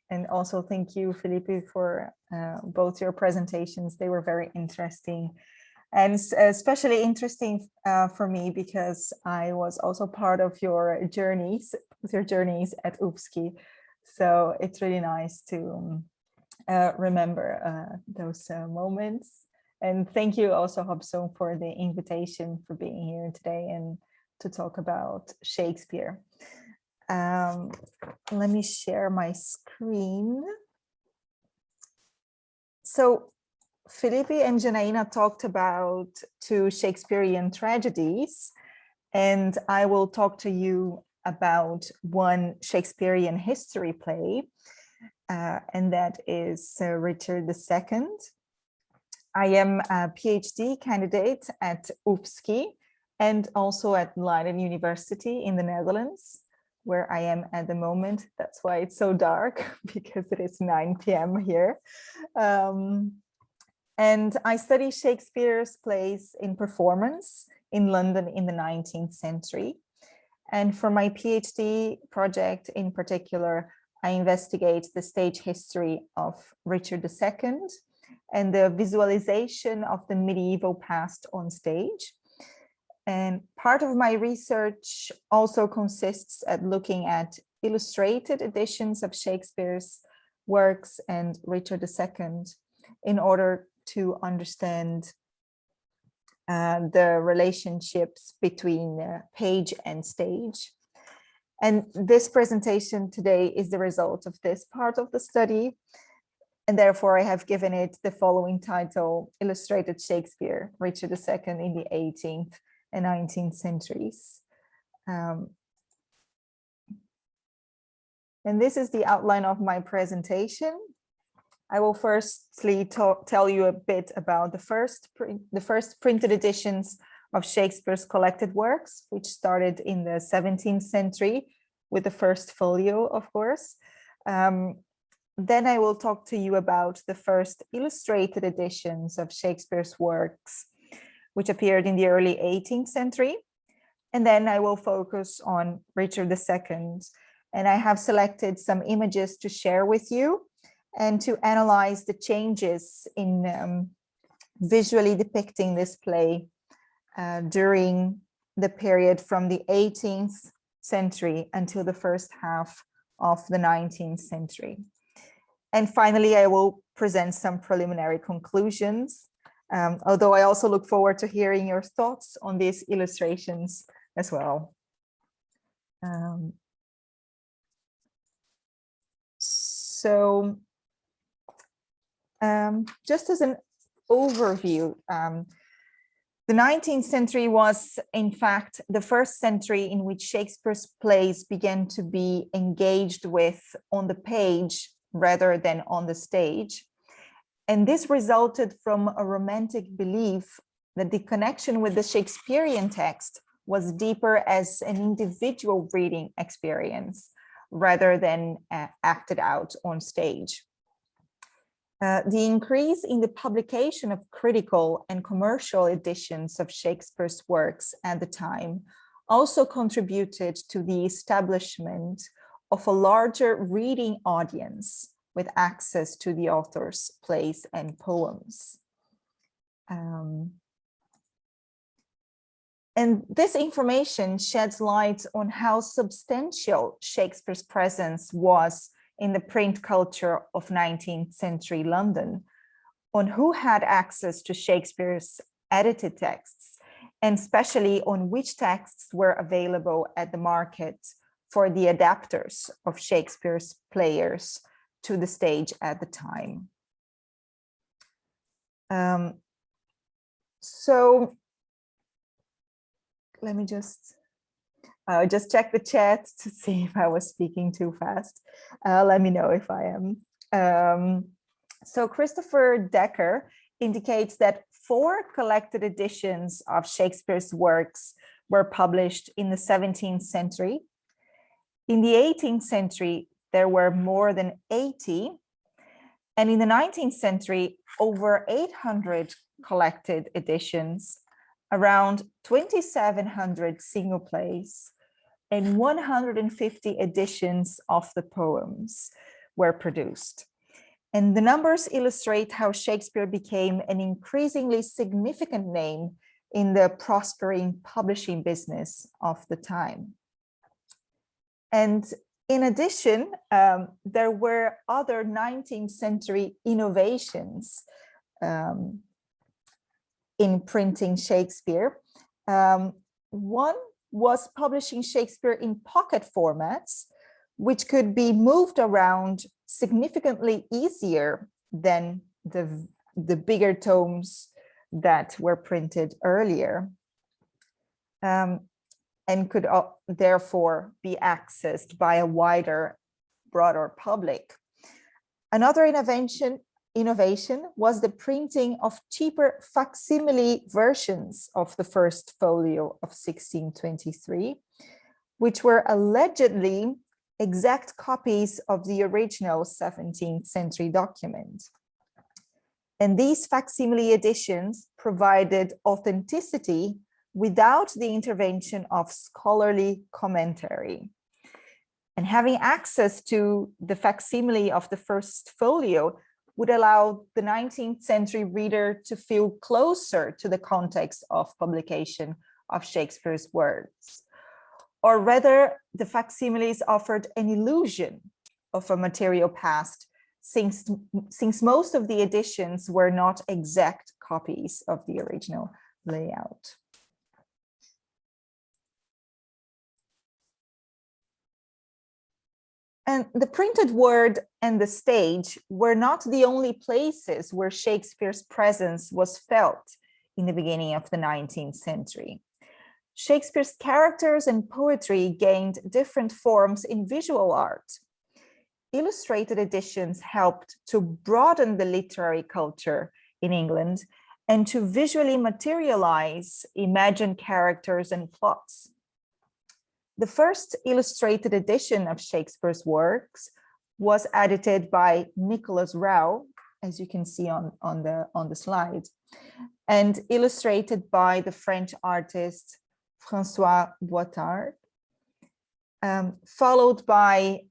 and also thank you, Filipe, for both your presentations. They were very interesting, and especially interesting for me because I was also part of your journeys at UFSC. So it's really nice to remember those moments. And thank you also, Hobson, for the invitation, for being here today and to talk about Shakespeare. Let me share my screen. So Filipe and Janaina talked about two Shakespearean tragedies, and I will talk to you about one Shakespearean history play, and that is Richard II. I am a PhD candidate at UFSC and also at Leiden University in the Netherlands, where I am at the moment. That's why it's so dark, because it is 9 p.m. here. And I study Shakespeare's plays in performance in London in the 19th century. And for my PhD project in particular, I investigate the stage history of Richard II and the visualization of the medieval past on stage. And part of my research also consists at looking at illustrated editions of Shakespeare's works and Richard II in order to understand the relationships between page and stage. And this presentation today is the result of this part of the study. And therefore I have given it the following title: Illustrated Shakespeare, Richard II in the 18th and 19th centuries. And this is the outline of my presentation. I will firstly tell you a bit about the first printed editions of Shakespeare's collected works, which started in the 17th century with the first folio, of course. Then I will talk to you about the first illustrated editions of Shakespeare's works, which appeared in the early 18th century. And then I will focus on Richard II. And I have selected some images to share with you and to analyze the changes in visually depicting this play during the period from the 18th century until the first half of the 19th century. And finally, I will present some preliminary conclusions, although I also look forward to hearing your thoughts on these illustrations as well. Just as an overview, the 19th century was, in fact, the first century in which Shakespeare's plays began to be engaged with on the page rather than on the stage. And this resulted from a romantic belief that the connection with the Shakespearean text was deeper as an individual reading experience rather than acted out on stage. The increase in the publication of critical and commercial editions of Shakespeare's works at the time also contributed to the establishment of a larger reading audience with access to the author's plays and poems. And this information sheds light on how substantial Shakespeare's presence was in the print culture of 19th century London, on who had access to Shakespeare's edited texts, and especially on which texts were available at the market for the adapters of Shakespeare's players to the stage at the time. So let me just check the chat to see if I was speaking too fast. Let me know if I am. So Christopher Decker indicates that 4 collected editions of Shakespeare's works were published in the 17th century. In the 18th century, there were more than 80. And in the 19th century, over 800 collected editions, around 2,700 single plays, and 150 editions of the poems were produced. And the numbers illustrate how Shakespeare became an increasingly significant name in the prospering publishing business of the time. And in addition, there were other 19th century innovations in printing Shakespeare. One was publishing Shakespeare in pocket formats, which could be moved around significantly easier than the bigger tomes that were printed earlier, and could therefore be accessed by a wider, broader public. Another innovation was the printing of cheaper facsimile versions of the first folio of 1623, which were allegedly exact copies of the original 17th century document. And these facsimile editions provided authenticity without the intervention of scholarly commentary. And having access to the facsimile of the first folio would allow the 19th century reader to feel closer to the context of publication of Shakespeare's works. Or rather, the facsimiles offered an illusion of a material past, since most of the editions were not exact copies of the original layout. And the printed word and the stage were not the only places where Shakespeare's presence was felt in the beginning of the 19th century. Shakespeare's characters and poetry gained different forms in visual art. Illustrated editions helped to broaden the literary culture in England and to visually materialize imagined characters and plots. The first illustrated edition of Shakespeare's works was edited by Nicholas Rao, as you can see on the slide, and illustrated by the French artist François Boitard, followed by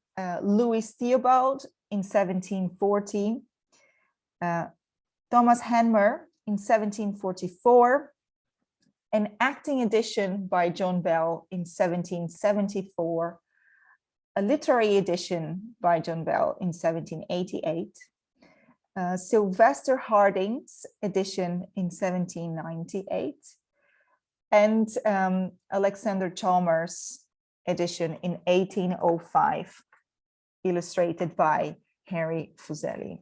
Louis Theobald in 1740, Thomas Hanmer in 1744, an acting edition by John Bell in 1774, a literary edition by John Bell in 1788, Sylvester Harding's edition in 1798, and Alexander Chalmers' edition in 1805, illustrated by Henry Fuseli.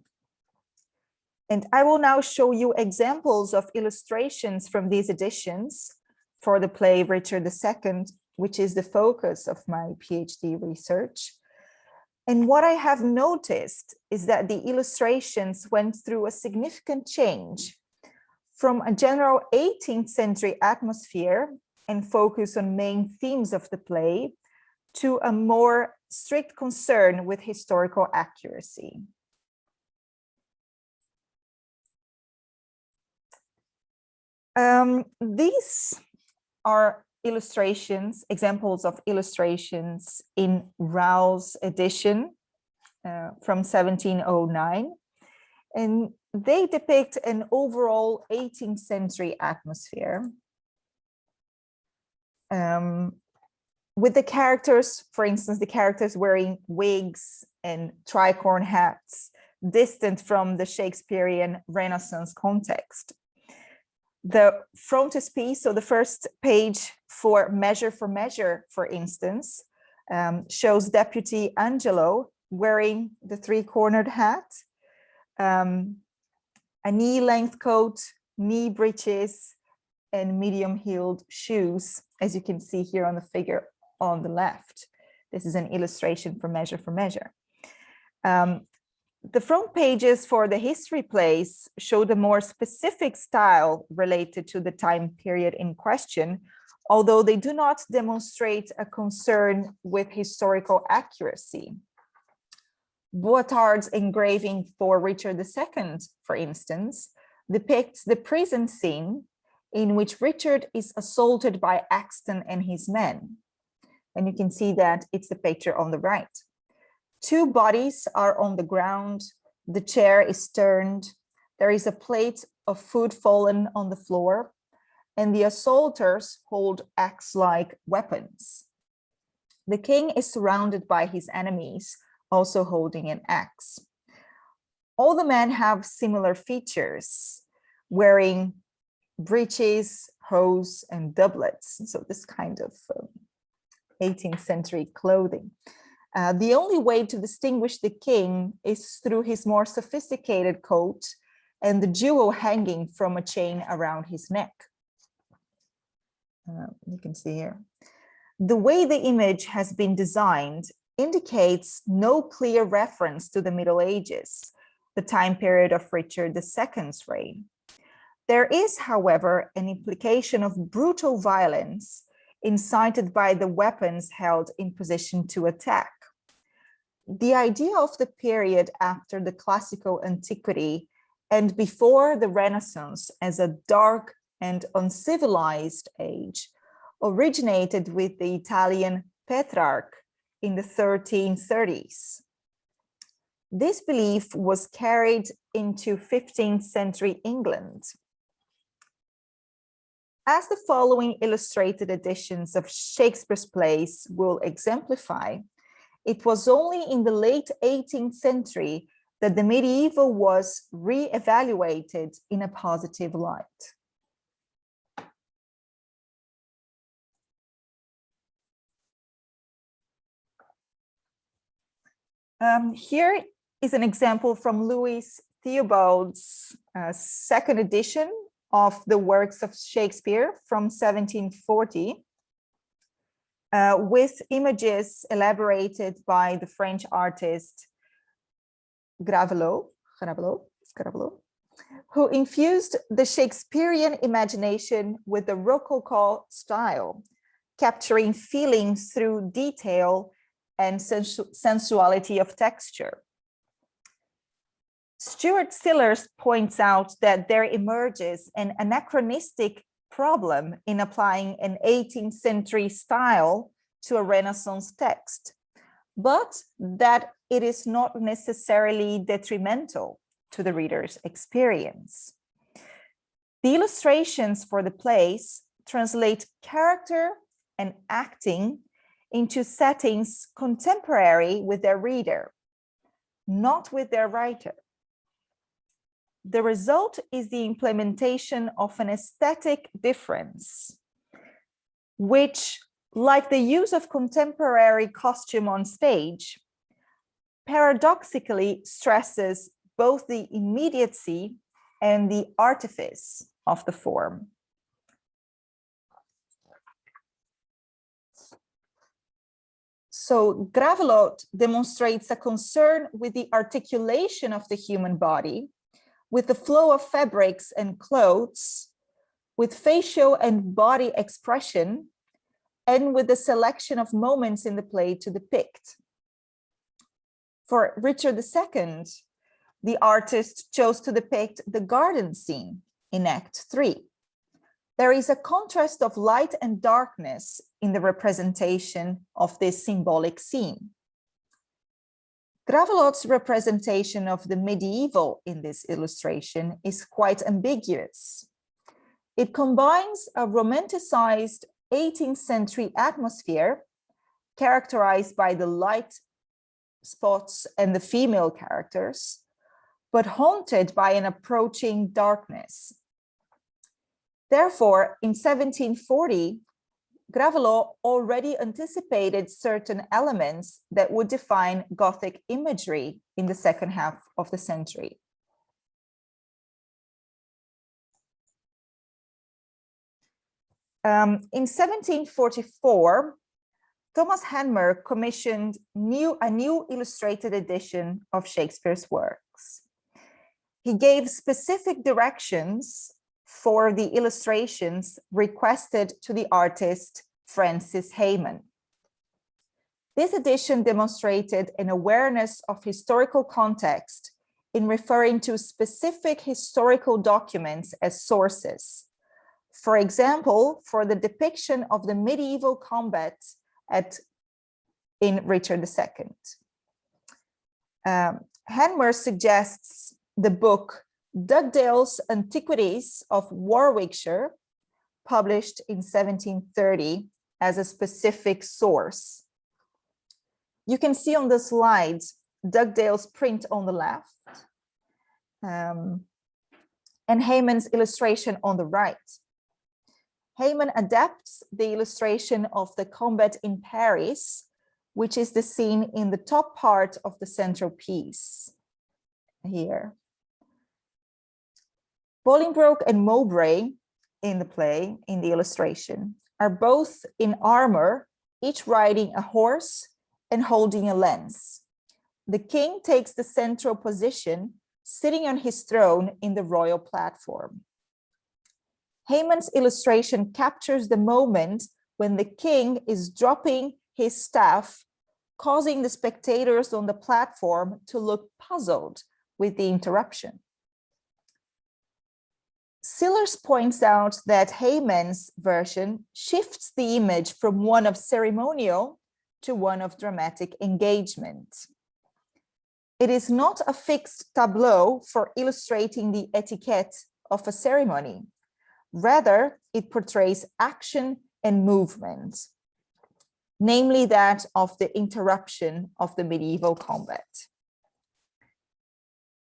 And I will now show you examples of illustrations from these editions for the play Richard II, which is the focus of my PhD research. And what I have noticed is that the illustrations went through a significant change from a general 18th century atmosphere and focus on main themes of the play to a more strict concern with historical accuracy. These are illustrations, examples of illustrations in Rao's edition from 1709. And they depict an overall 18th century atmosphere. With the characters, for instance, the characters wearing wigs and tricorn hats, distant from the Shakespearean Renaissance context. The frontispiece, so the first page for Measure, for instance, shows Deputy Angelo wearing the three-cornered hat, a knee-length coat, knee breeches, and medium-heeled shoes, as you can see here on the figure on the left. This is an illustration for Measure. The front pages for the history plays show the more specific style related to the time period in question, although they do not demonstrate a concern with historical accuracy. Boitard's engraving for Richard II, for instance, depicts the prison scene in which Richard is assaulted by Axton and his men. And you can see that it's the picture on the right. Two bodies are on the ground, the chair is turned, there is a plate of food fallen on the floor, and the assaulters hold axe-like weapons. The king is surrounded by his enemies, also holding an axe. All the men have similar features, wearing breeches, hose, and doublets. So this kind of 18th century clothing. The only way to distinguish the king is through his more sophisticated coat and the jewel hanging from a chain around his neck. You can see here. The way the image has been designed indicates no clear reference to the Middle Ages, the time period of Richard II's reign. There is, however, an implication of brutal violence incited by the weapons held in position to attack. The idea of the period after the classical antiquity and before the Renaissance as a dark and uncivilized age originated with the Italian Petrarch in the 1330s. This belief was carried into 15th century England. As the following illustrated editions of Shakespeare's plays will exemplify, it was only in the late 18th century that the medieval was re-evaluated in a positive light. Here is an example from Louis Theobald's second edition of the works of Shakespeare from 1740, with images elaborated by the French artist Gravelot, who infused the Shakespearean imagination with the Rococo style, capturing feelings through detail and sensuality of texture. Stuart Sillars points out that there emerges an anachronistic problem in applying an 18th century style to a Renaissance text, but that it is not necessarily detrimental to the reader's experience. The illustrations for the plays translate character and acting into settings contemporary with their reader, not with their writer. The result is the implementation of an aesthetic difference, which, like the use of contemporary costume on stage, paradoxically stresses both the immediacy and the artifice of the form. So Gravelot demonstrates a concern with the articulation of the human body, with the flow of fabrics and clothes, with facial and body expression, and with the selection of moments in the play to depict. For Richard II, the artist chose to depict the garden scene in Act 3. there is a contrast of light and darkness in the representation of this symbolic scene. Gravelote's representation of the medieval in this illustration is quite ambiguous. It combines a romanticized 18th century atmosphere characterized by the light spots and the female characters, but haunted by an approaching darkness. Therefore, in 1740, Gravelote already anticipated certain elements that would define Gothic imagery in the second half of the century. In 1744, Thomas Hanmer commissioned a new illustrated edition of Shakespeare's works. He gave specific directions for the illustrations requested to the artist Francis Hayman. This edition demonstrated an awareness of historical context in referring to specific historical documents as sources. For example, for the depiction of the medieval combat in Richard II. Hanmer suggests the book Dugdale's Antiquities of Warwickshire, published in 1730, as a specific source. You can see on the slides Dugdale's print on the left and Hayman's illustration on the right. Hayman adapts the illustration of the combat in Paris, which is the scene in the top part of the central piece here. Bolingbroke and Mowbray in the play, in the illustration, are both in armor, each riding a horse and holding a lance. The king takes the central position, sitting on his throne in the royal platform. Hayman's illustration captures the moment when the king is dropping his staff, causing the spectators on the platform to look puzzled with the interruption. Sillars points out that Hayman's version shifts the image from one of ceremonial to one of dramatic engagement. It is not a fixed tableau for illustrating the etiquette of a ceremony. Rather, it portrays action and movement, namely that of the interruption of the medieval combat.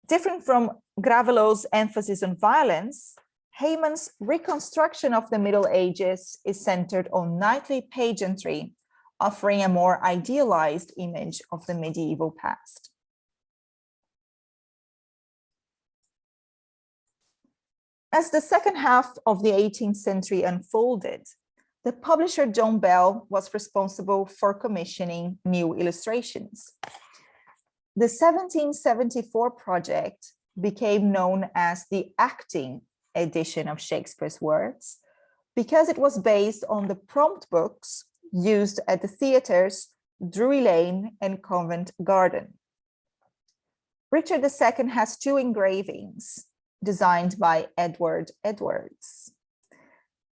Different from Gravelote's emphasis on violence, Hayman's reconstruction of the Middle Ages is centered on knightly pageantry, offering a more idealized image of the medieval past. As the second half of the 18th century unfolded, the publisher John Bell was responsible for commissioning new illustrations. The 1774 project became known as the acting edition of Shakespeare's works because it was based on the prompt books used at the theaters Drury Lane and Covent Garden. Richard II has two engravings designed by Edward Edwards.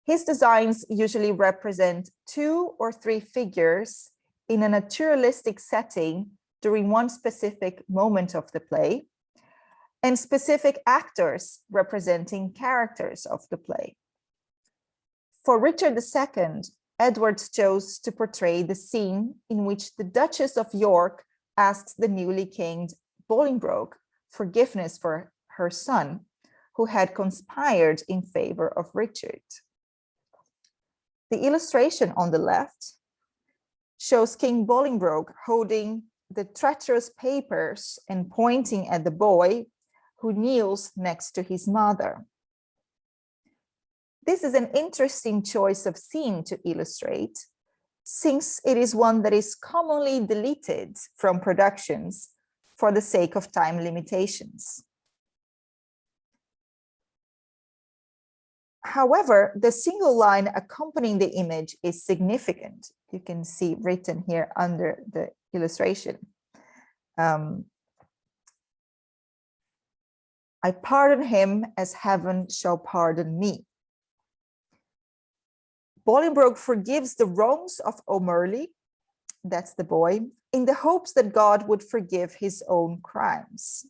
His designs usually represent 2 or 3 figures in a naturalistic setting during one specific moment of the play, and specific actors representing characters of the play. For Richard II, Edwards chose to portray the scene in which the Duchess of York asks the newly kinged Bolingbroke forgiveness for her son, who had conspired in favor of Richard. The illustration on the left shows King Bolingbroke holding the treacherous papers and pointing at the boy who kneels next to his mother. This is an interesting choice of scene to illustrate, since it is one that is commonly deleted from productions for the sake of time limitations. However, the single line accompanying the image is significant. You can see written here under the illustration. I pardon him as heaven shall pardon me. Bolingbroke forgives the wrongs of O'Murley, that's the boy, in the hopes that God would forgive his own crimes.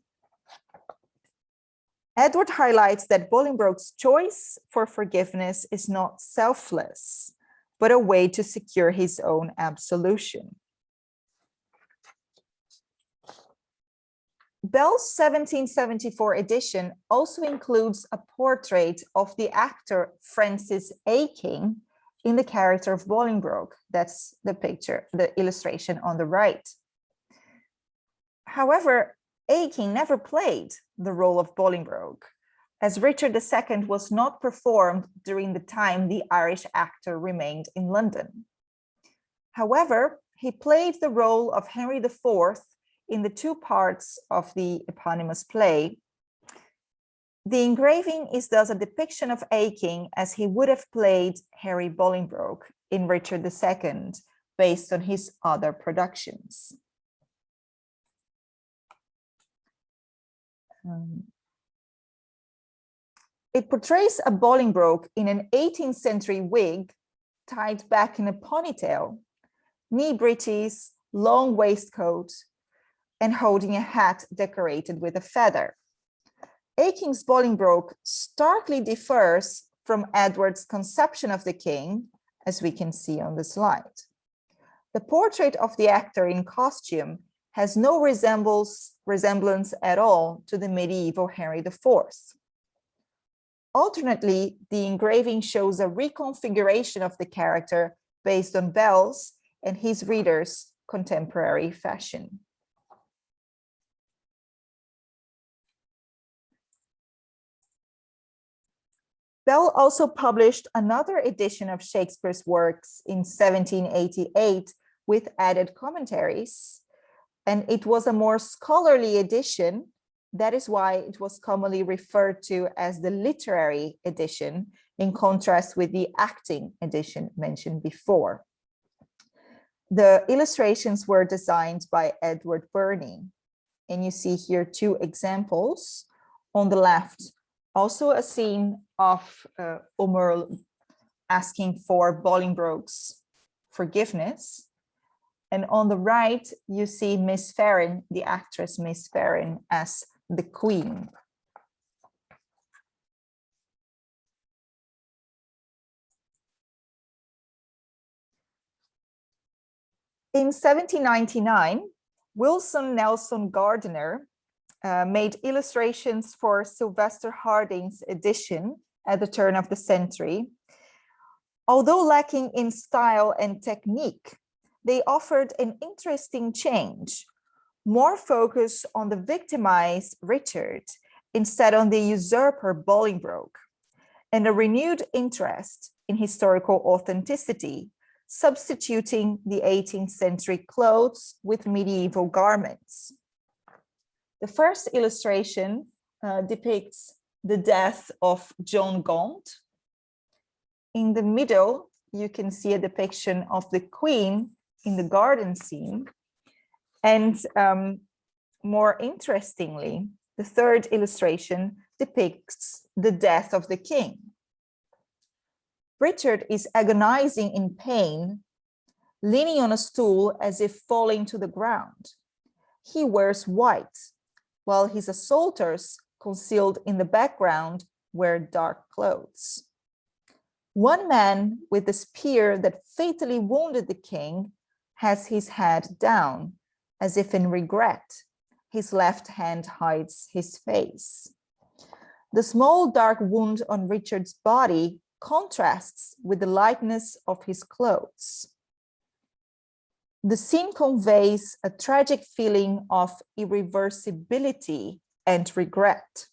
Edward highlights that Bolingbroke's choice for forgiveness is not selfless, but a way to secure his own absolution. Bell's 1774 edition also includes a portrait of the actor Francis Aiking in the character of Bolingbroke. That's the picture, the illustration on the right. However, Aiking never played the role of Bolingbroke, as Richard II was not performed during the time the Irish actor remained in London. However, he played the role of Henry IV in the two parts of the eponymous play. The engraving is thus a depiction of Aiking as he would have played Harry Bolingbroke in Richard II, based on his other productions. It portrays a Bolingbroke in an 18th century wig tied back in a ponytail, knee breeches, long waistcoat, and holding a hat decorated with a feather. Aiking's Bolingbroke starkly differs from Edward's conception of the king, as we can see on the slide. The portrait of the actor in costume has no resemblance at all to the medieval Henry IV. Alternately, the engraving shows a reconfiguration of the character based on Bell's and his readers' contemporary fashion. Bell also published another edition of Shakespeare's works in 1788 with added commentaries, and it was a more scholarly edition. That is why it was commonly referred to as the literary edition, in contrast with the acting edition mentioned before. The illustrations were designed by Edward Burney, and you see here two examples. On the left, also a scene of O'Murley asking for Bolingbroke's forgiveness. And on the right, you see Miss Farren, the actress Miss Farren, as the Queen. In 1799, Wilson Nelson Gardiner made illustrations for Sylvester Harding's edition at the turn of the century. Although lacking in style and technique, they offered an interesting change, more focus on the victimized Richard instead on the usurper Bolingbroke, and a renewed interest in historical authenticity, substituting the 18th century clothes with medieval garments. The first illustration depicts the death of John Gaunt. In the middle, you can see a depiction of the Queen in the garden scene. And more interestingly, the third illustration depicts the death of the king. Richard is agonizing in pain, leaning on a stool as if falling to the ground. He wears white, while his assaulters, concealed in the background, wear dark clothes. One man with the spear that fatally wounded the king has his head down, as if in regret. His left hand hides his face. The small dark wound on Richard's body contrasts with the lightness of his clothes. The scene conveys a tragic feeling of irreversibility and regret.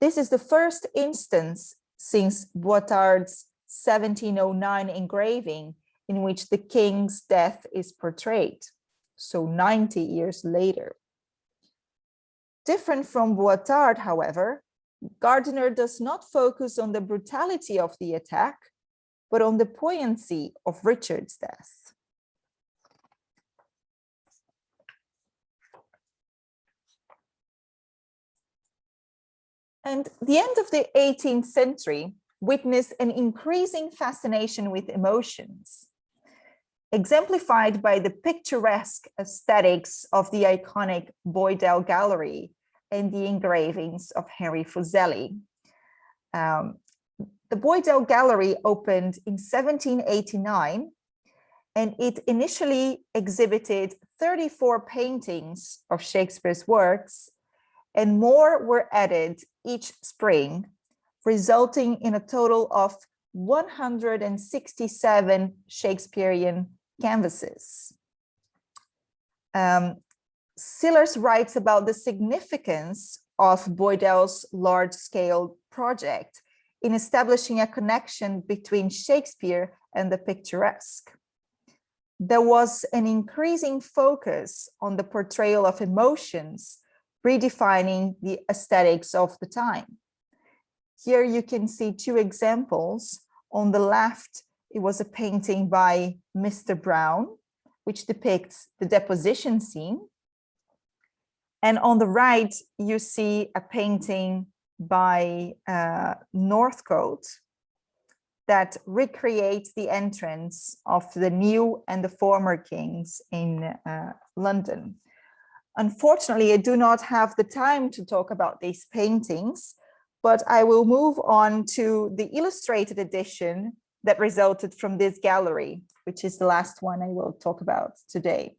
This is the first instance since Boitard's 1709 engraving in which the king's death is portrayed, so 90 years later. Different from Boitard, however, Gardiner does not focus on the brutality of the attack, but on the poignancy of Richard's death. And the end of the 18th century witness an increasing fascination with emotions, exemplified by the picturesque aesthetics of the iconic Boydell Gallery and the engravings of Henry Fuseli. The Boydell Gallery opened in 1789, and it initially exhibited 34 paintings of Shakespeare's works, and more were added each spring, resulting in a total of 167 Shakespearean canvases. Sillars writes about the significance of Boydell's large-scale project in establishing a connection between Shakespeare and the picturesque. There was an increasing focus on the portrayal of emotions, redefining the aesthetics of the time. Here you can see two examples. On the left, it was a painting by Mr. Brown, which depicts the deposition scene. And on the right, you see a painting by Northcote that recreates the entrance of the new and the former kings in London. Unfortunately, I do not have the time to talk about these paintings, but I will move on to the illustrated edition that resulted from this gallery, which is the last one I will talk about today.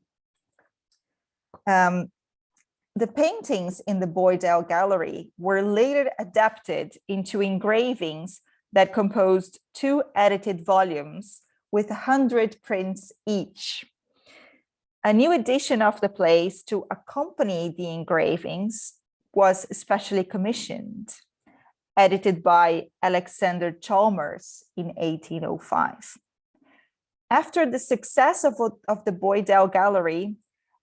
The paintings in the Boydell Gallery were later adapted into engravings that composed 2 edited volumes with 100 prints each. A new edition of the plays to accompany the engravings was specially commissioned, edited by Alexander Chalmers in 1805. After the success of the Boydell Gallery,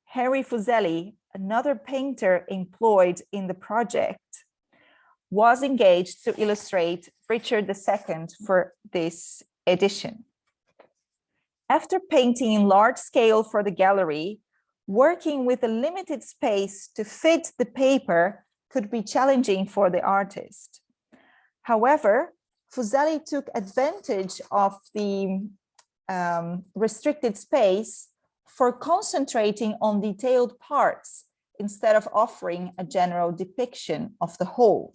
Henry Fuseli, another painter employed in the project, was engaged to illustrate Richard II for this edition. After painting in large scale for the gallery, working with a limited space to fit the paper could be challenging for the artist. However, Fuseli took advantage of the restricted space for concentrating on detailed parts instead of offering a general depiction of the whole.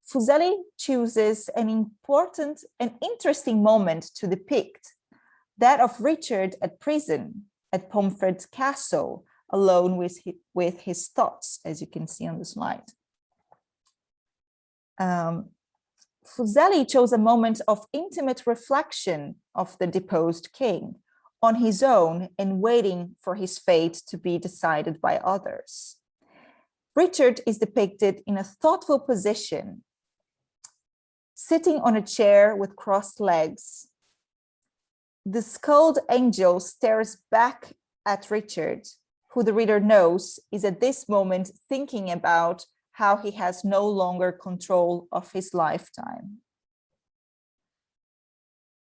Fuseli chooses an important and interesting moment to depict, that of Richard at prison at Pomfret Castle, alone with his thoughts, as you can see on the slide. Fuseli chose a moment of intimate reflection of the deposed king on his own and waiting for his fate to be decided by others. Richard is depicted in a thoughtful position, sitting on a chair with crossed legs. The skulled angel stares back at Richard, who the reader knows is at this moment thinking about how he has no longer control of his lifetime.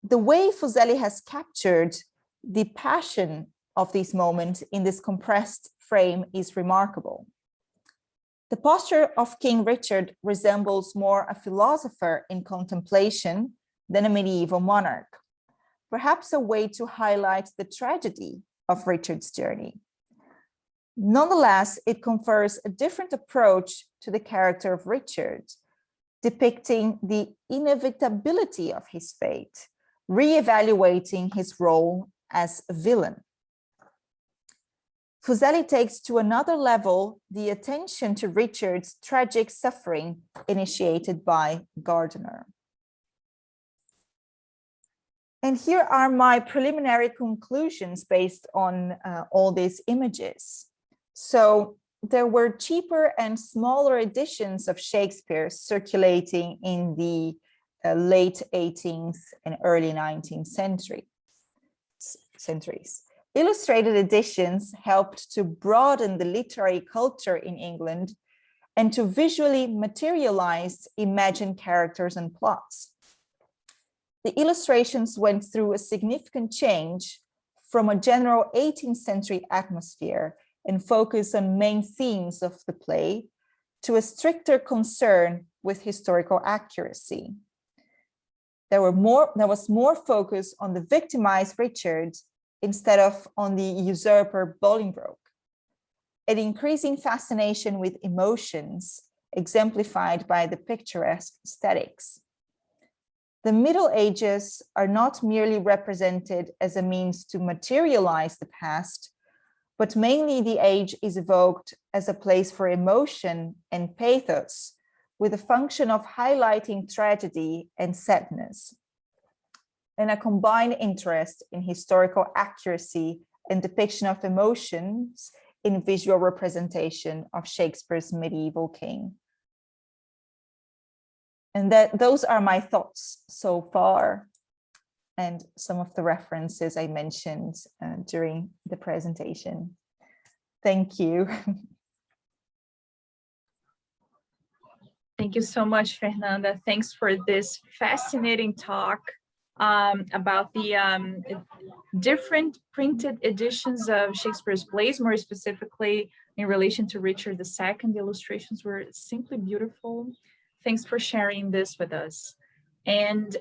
The way Fuseli has captured the passion of this moment in this compressed frame is remarkable. The posture of King Richard resembles more a philosopher in contemplation than a medieval monarch, perhaps a way to highlight the tragedy of Richard's journey. Nonetheless, it confers a different approach to the character of Richard, depicting the inevitability of his fate, re-evaluating his role as a villain. Fuseli takes to another level the attention to Richard's tragic suffering initiated by Gardiner. And here are my preliminary conclusions based on all these images. So there were cheaper and smaller editions of Shakespeare circulating in the late 18th and early 19th centuries. Illustrated editions helped to broaden the literary culture in England and to visually materialize imagined characters and plots. The illustrations went through a significant change from a general 18th century atmosphere and focus on main themes of the play to a stricter concern with historical accuracy. there was more focus on the victimized Richard instead of on the usurper Bolingbroke. An increasing fascination with emotions, exemplified by the picturesque aesthetics. The Middle Ages are not merely represented as a means to materialize the past, but mainly the age is evoked as a place for emotion and pathos, with a function of highlighting tragedy and sadness, and a combined interest in historical accuracy and depiction of emotions in visual representation of Shakespeare's medieval king. And those are my thoughts so far, and some of the references I mentioned during the presentation. Thank you. Thank you so much, Fernanda. Thanks for this fascinating talk about the different printed editions of Shakespeare's plays, more specifically in relation to Richard II. The illustrations were simply beautiful. Thanks for sharing this with us. And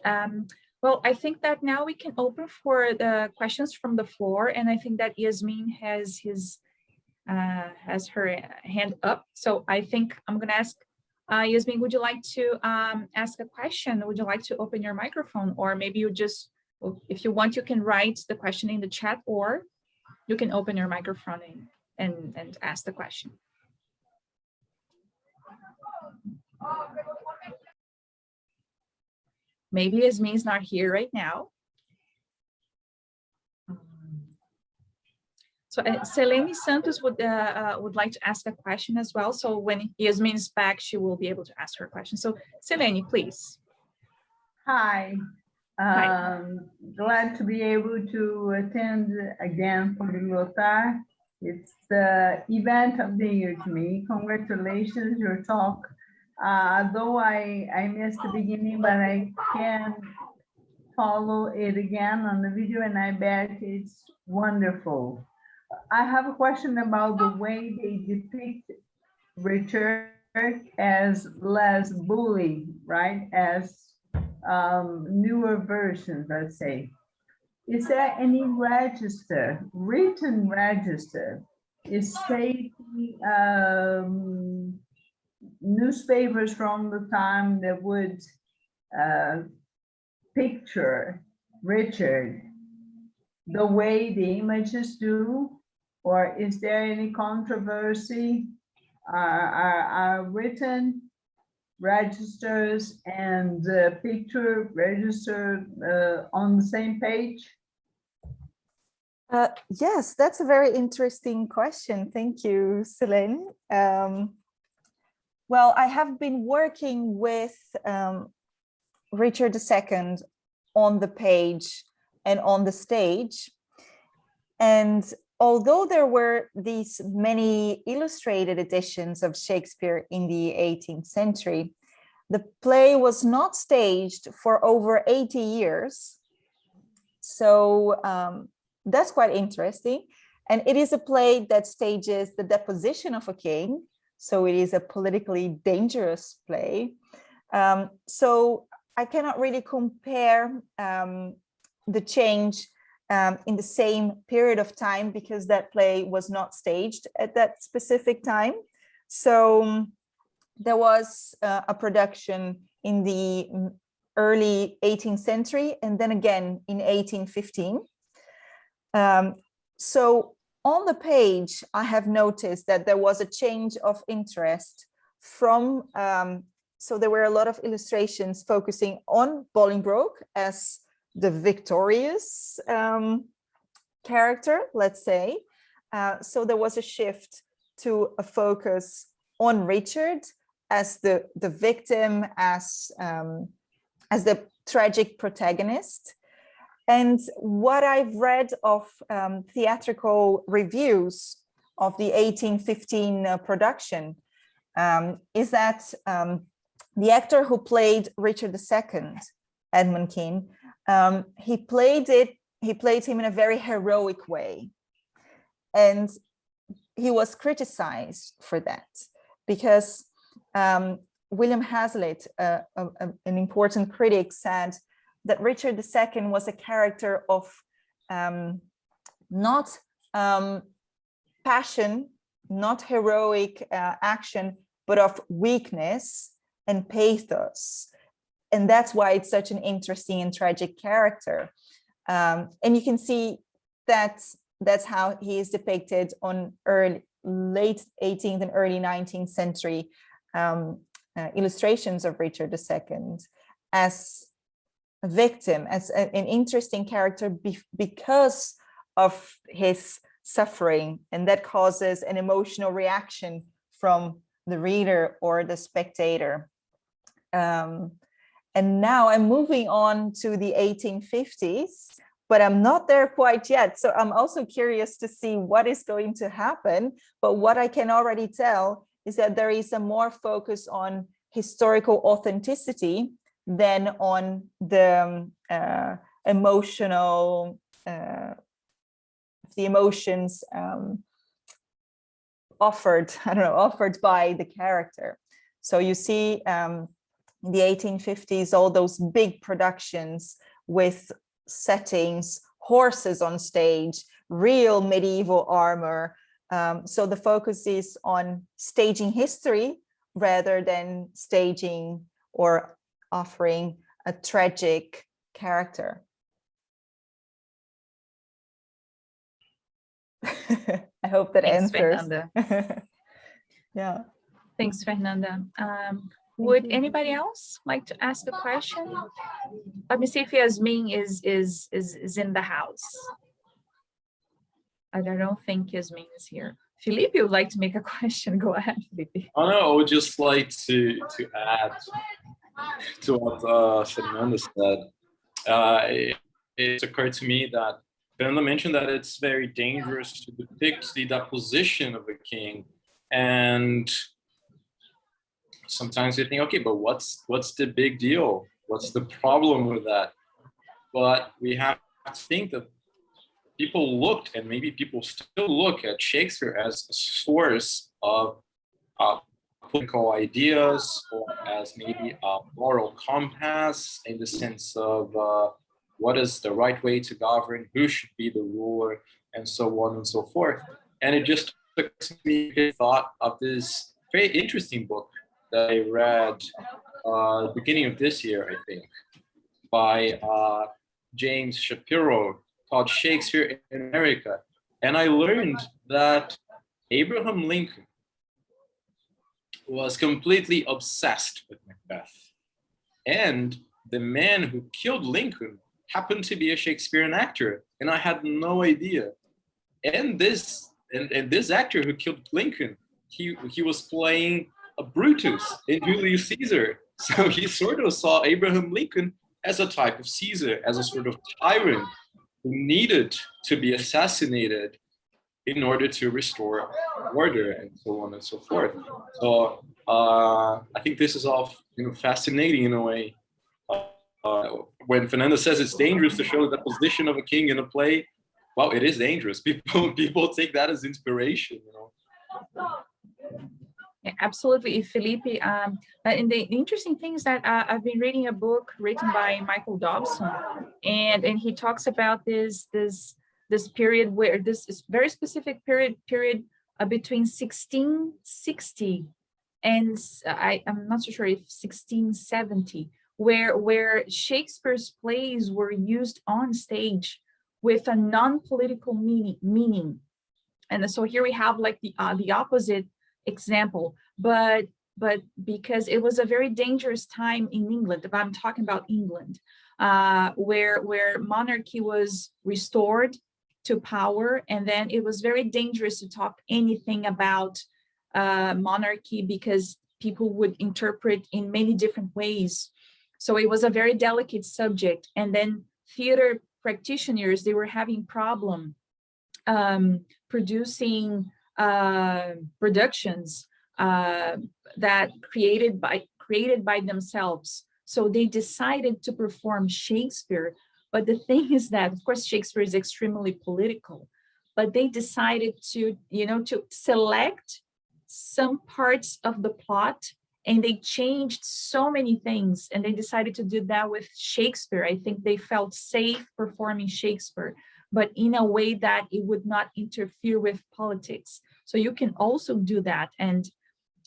well, I think that now we can open for the questions from the floor, and I think that Yasmin has her hand up. So I think I'm gonna ask Yasmin, would you like to ask a question? Would you like to open your microphone? Or maybe you just, if you want, you can write the question in the chat, or you can open your microphone and ask the question. Maybe Yasmin's not here right now. So Selene Santos would like to ask a question as well. So when Yasmin is back, she will be able to ask her question. So Selene, please. Hi. Hi. Glad to be able to attend again Poliglotar. It's the event of the year to me. Congratulations, your talk. Though I missed the beginning, but I can follow it again on the video, and I bet it's wonderful. I have a question about the way they depict Richard as less bully, right? As newer versions, let's say. Is there any register, written register, is stating newspapers from the time that would picture Richard the way the images do? Or is there any controversy? Are written registers and picture register on the same page? Yes, that's a very interesting question. Thank you, Selene. Well, I have been working with Richard II on the page and on the stage. And although there were these many illustrated editions of Shakespeare in the 18th century, the play was not staged for over 80 years. So that's quite interesting. And it is a play that stages the deposition of a king. So it is a politically dangerous play. So I cannot really compare the change in the same period of time, because that play was not staged at that specific time. So there was a production in the early 18th century, and then again in 1815. So on the page, I have noticed that there was a change of interest from, so there were a lot of illustrations focusing on Bolingbroke as the victorious character, let's say. So there was a shift to a focus on Richard as the victim, as the tragic protagonist. And what I've read of theatrical reviews of the 1815 production is that the actor who played Richard II, Edmund Kean, he played him in a very heroic way. And he was criticized for that, because William Hazlitt, an important critic, said that Richard II was a character of not passion, not heroic action, but of weakness and pathos. And that's why it's such an interesting and tragic character. And you can see that that's how he is depicted on late 18th and early 19th century illustrations of Richard II as a victim, as an interesting character because of his suffering, and that causes an emotional reaction from the reader or the spectator. And now I'm moving on to the 1850s, but I'm not there quite yet. So I'm also curious to see what is going to happen. But what I can already tell is that there is a more focus on historical authenticity than on the emotional, the emotions offered by the character. So you see in the 1850s, all those big productions with settings, horses on stage, real medieval armor. So the focus is on staging history rather than staging or offering a tragic character. I hope that Thanks, answers. Fernanda. Yeah. Thanks, Fernanda. Would anybody else like to ask a question? Let me see if Yasmin is in the house. I don't think Yasmin is here. Filipe, you would like to make a question? Go ahead, Filipe. Oh no, I would just like to add to what Fernanda said. It occurred to me that Fernanda mentioned that it's very dangerous to depict the deposition of a king, and sometimes you think, okay, but what's the big deal? What's the problem with that? But we have to think that people looked, and maybe people still look at Shakespeare as a source of political ideas, or as maybe a moral compass in the sense of what is the right way to govern, who should be the ruler, and so on and so forth. And it just took me a thought of this very interesting book that I read beginning of this year, I think, by James Shapiro, called Shakespeare in America. And I learned that Abraham Lincoln was completely obsessed with Macbeth. And the man who killed Lincoln happened to be a Shakespearean actor, and I had no idea. And this actor who killed Lincoln, he was playing a Brutus in Julius Caesar. So he sort of saw Abraham Lincoln as a type of Caesar, as a sort of tyrant who needed to be assassinated in order to restore order, and so on and so forth. So I think this is all fascinating in a way. When Fernanda says it's dangerous to show the position of a king in a play, well, it is dangerous. People take that as inspiration, Yeah, absolutely, Filipe. And the interesting thing is that I've been reading a book written by Michael Dobson, and he talks about this period where this is very specific period between 1660 and I'm not so sure if 1670, where Shakespeare's plays were used on stage with a non-political meaning. And so here we have like the opposite example, but because it was a very dangerous time in England, if I'm talking about England, where monarchy was restored to power, and then it was very dangerous to talk anything about monarchy because people would interpret in many different ways. So it was a very delicate subject, and then theater practitioners, they were having problem producing productions that created by themselves. So they decided to perform Shakespeare. But the thing is that, of course, Shakespeare is extremely political, but they decided to select some parts of the plot and they changed so many things, and they decided to do that with Shakespeare. I think they felt safe performing Shakespeare, but in a way that it would not interfere with politics. So you can also do that. And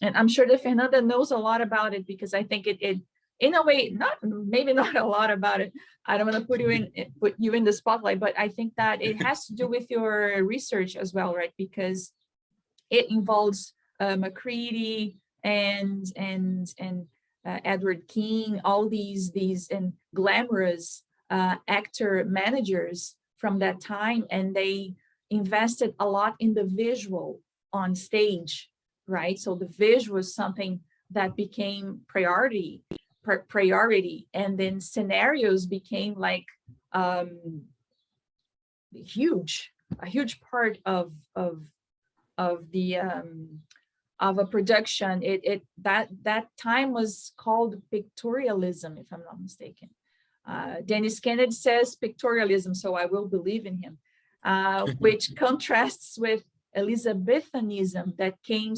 I'm sure that Fernanda knows a lot about it, because I think it in a way, maybe not a lot about it. I don't want to put you in the spotlight, but I think that it has to do with your research as well, right? Because it involves Macready and Edward King, all these and glamorous actor managers from that time, and they invested a lot in the visual on stage, right? So the visual was something that became priority, and then scenarios became like a huge part of a production. That time was called pictorialism, if I'm not mistaken. Dennis Kennedy says pictorialism, so I will believe in him, which contrasts with Elizabethanism that came,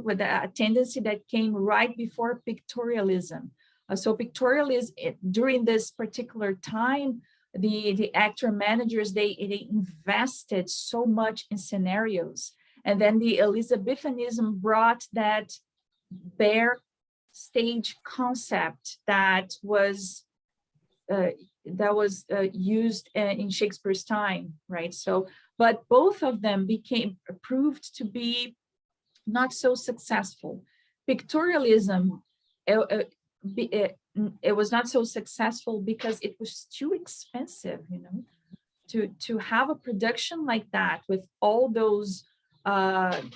with a tendency that came right before pictorialism. So pictorialism, during this particular time, the actor managers, they invested so much in scenarios. And then the Elizabethanism brought that bare stage concept that was used in Shakespeare's time, right? So, but both of them proved to be not so successful. Pictorialism, it was not so successful because it was too expensive, to have a production like that with all those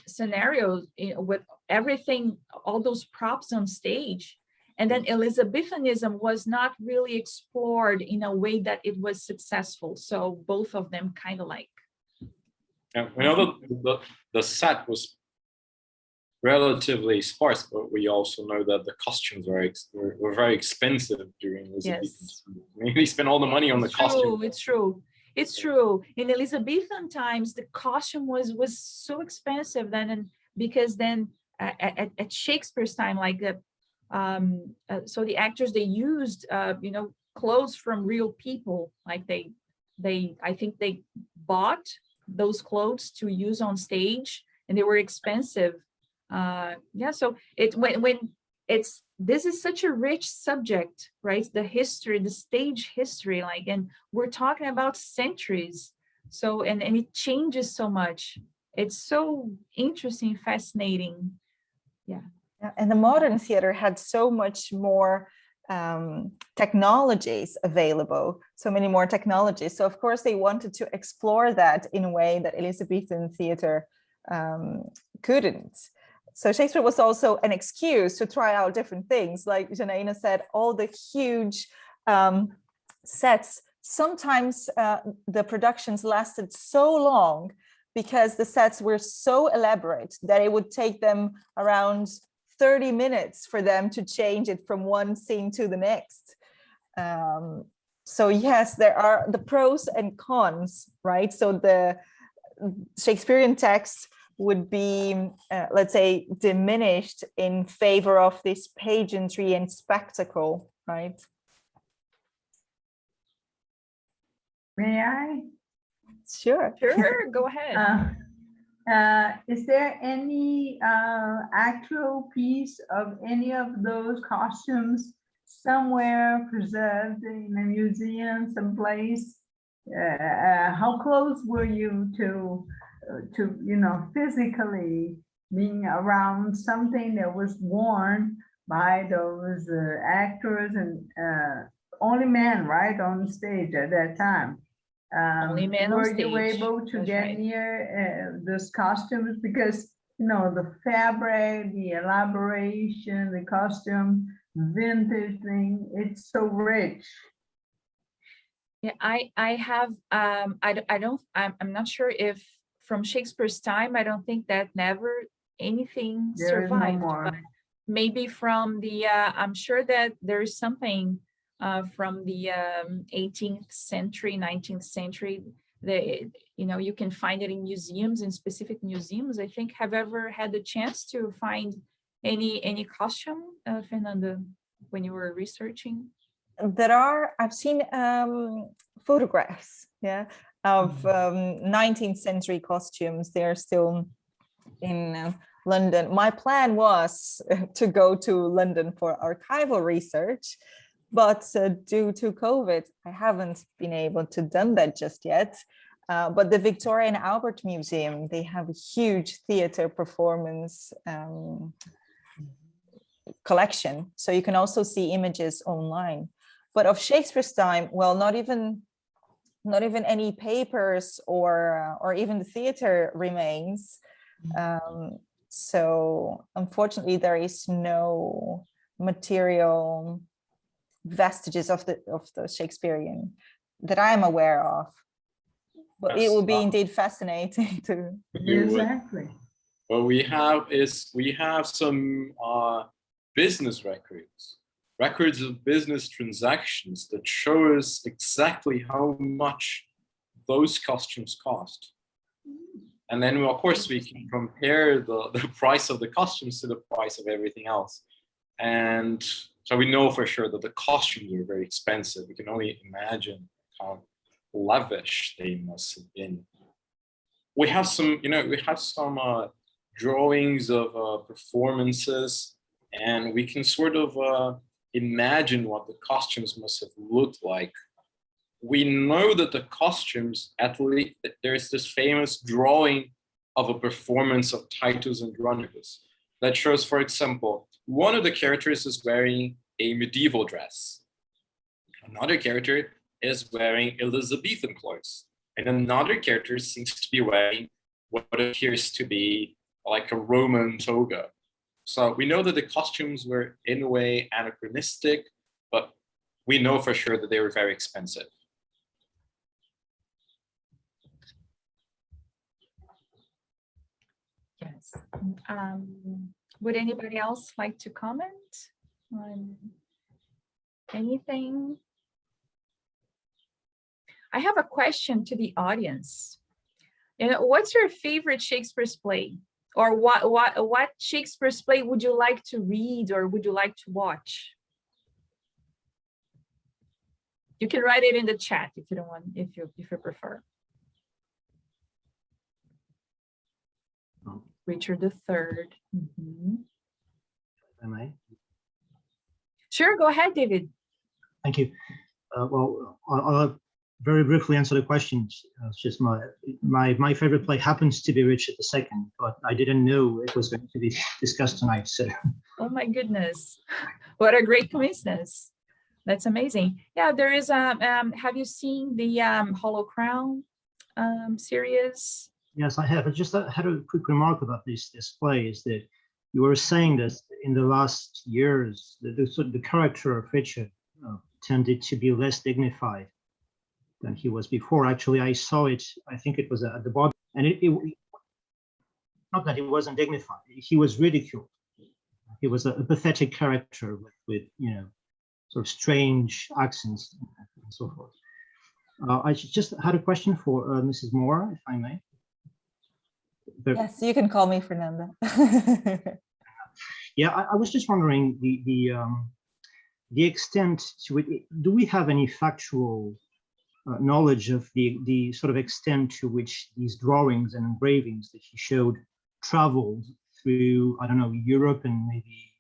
scenarios, with everything, all those props on stage. And then Elizabethanism was not really explored in a way that it was successful. So both of them kind of like. Yeah, we know that the set was relatively sparse, but we also know that the costumes were very expensive during Elizabethan. Yes. They spent all the money on the costume. It's true. In Elizabethan times, the costume was so expensive then, because then at Shakespeare's time, like so the actors, they used clothes from real people. Like I think they bought those clothes to use on stage, and they were expensive. So this is such a rich subject, right? The history, the stage history, and we're talking about centuries. So, and it changes so much. It's so interesting, fascinating. Yeah. And the modern theater had so much more technologies available, so many more technologies. So of course they wanted to explore that in a way that Elizabethan theater couldn't. So Shakespeare was also an excuse to try out different things. Like Janaina said, all the huge sets, sometimes the productions lasted so long because the sets were so elaborate that it would take them around 30 minutes for them to change it from one scene to the next. So yes, there are the pros and cons, right? So the Shakespearean text would be, let's say, diminished in favor of this pageantry and spectacle, right? May I? Sure. Sure, go ahead. Is there any actual piece of any of those costumes somewhere preserved in a museum someplace? How close were you to physically being around something that was worn by those actors and only men, right, on stage at that time? Only men on were stage. You able to That's get right. near those costumes? Because the fabric, the elaboration, the costume, vintage thing, it's so rich. Yeah, I have I'm not sure if from Shakespeare's time, I don't think that never anything There is no survived. more. But maybe from the I'm sure that there is something from the 18th century, 19th century. You can find it in museums, in specific museums. I think, have ever had the chance to find Any costume, Fernanda, when you were researching? I've seen photographs, yeah, of 19th century costumes. They're still in London. My plan was to go to London for archival research, but due to COVID, I haven't been able to done that just yet. But the Victoria and Albert Museum, they have a huge theater performance collection. So you can also see images online. But of Shakespeare's time, well, not even any papers or even the theater remains. So unfortunately, there is no material vestiges of the Shakespearean that I am aware of. But it will be indeed fascinating to. Exactly. What we have some business records of business transactions that show us exactly how much those costumes cost. And then, of course, we can compare the price of the costumes to the price of everything else. And so we know for sure that the costumes are very expensive. We can only imagine how lavish they must have been. We have some, drawings of performances, and we can sort of imagine what the costumes must have looked like. We know that the costumes, at least, there's this famous drawing of a performance of Titus Andronicus that shows, for example, one of the characters is wearing a medieval dress. Another character is wearing Elizabethan clothes. And another character seems to be wearing what appears to be like a Roman toga. So we know that the costumes were in a way anachronistic, but we know for sure that they were very expensive. Yes. Would anybody else like to comment on anything? I have a question to the audience. What's your favorite Shakespeare's play? Or what Shakespeare's play would you like to read or would you like to watch? You can write it in the chat if you don't want, if you prefer. Richard III. Mm-hmm. Am I? Sure, go ahead, David. Thank you. Well, I'll very briefly answer the questions. It's just my favorite play happens to be Richard II, but I didn't know it was going to be discussed tonight. So. Oh my goodness, what a great coincidence! That's amazing. Yeah, there is. Have you seen the Hollow Crown series? Yes, I have. I just had a quick remark about this play. Is that you were saying that in the last years, the character of Richard tended to be less dignified than he was before. Actually, I saw it, I think it was at the bottom, and it not that he wasn't dignified, he was ridiculed. He was a pathetic character with sort of strange accents and so forth. I just had a question for Mrs. Moura, if I may. Yes, you can call me Fernanda. Yeah, I was just wondering the extent to which, do we have any factual knowledge of the sort of extent to which these drawings and engravings that he showed traveled through, I don't know, Europe and maybe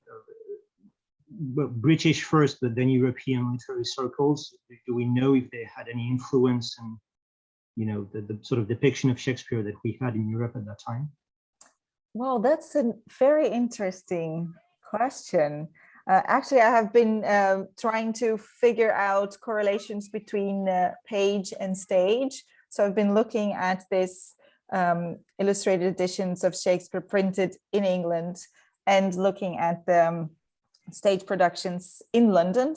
British first, but then European literary circles? Do we know if they had any influence on, the sort of depiction of Shakespeare that we had in Europe at that time? Well, that's a very interesting question. Actually, I have been trying to figure out correlations between page and stage. So I've been looking at this illustrated editions of Shakespeare printed in England and looking at the stage productions in London.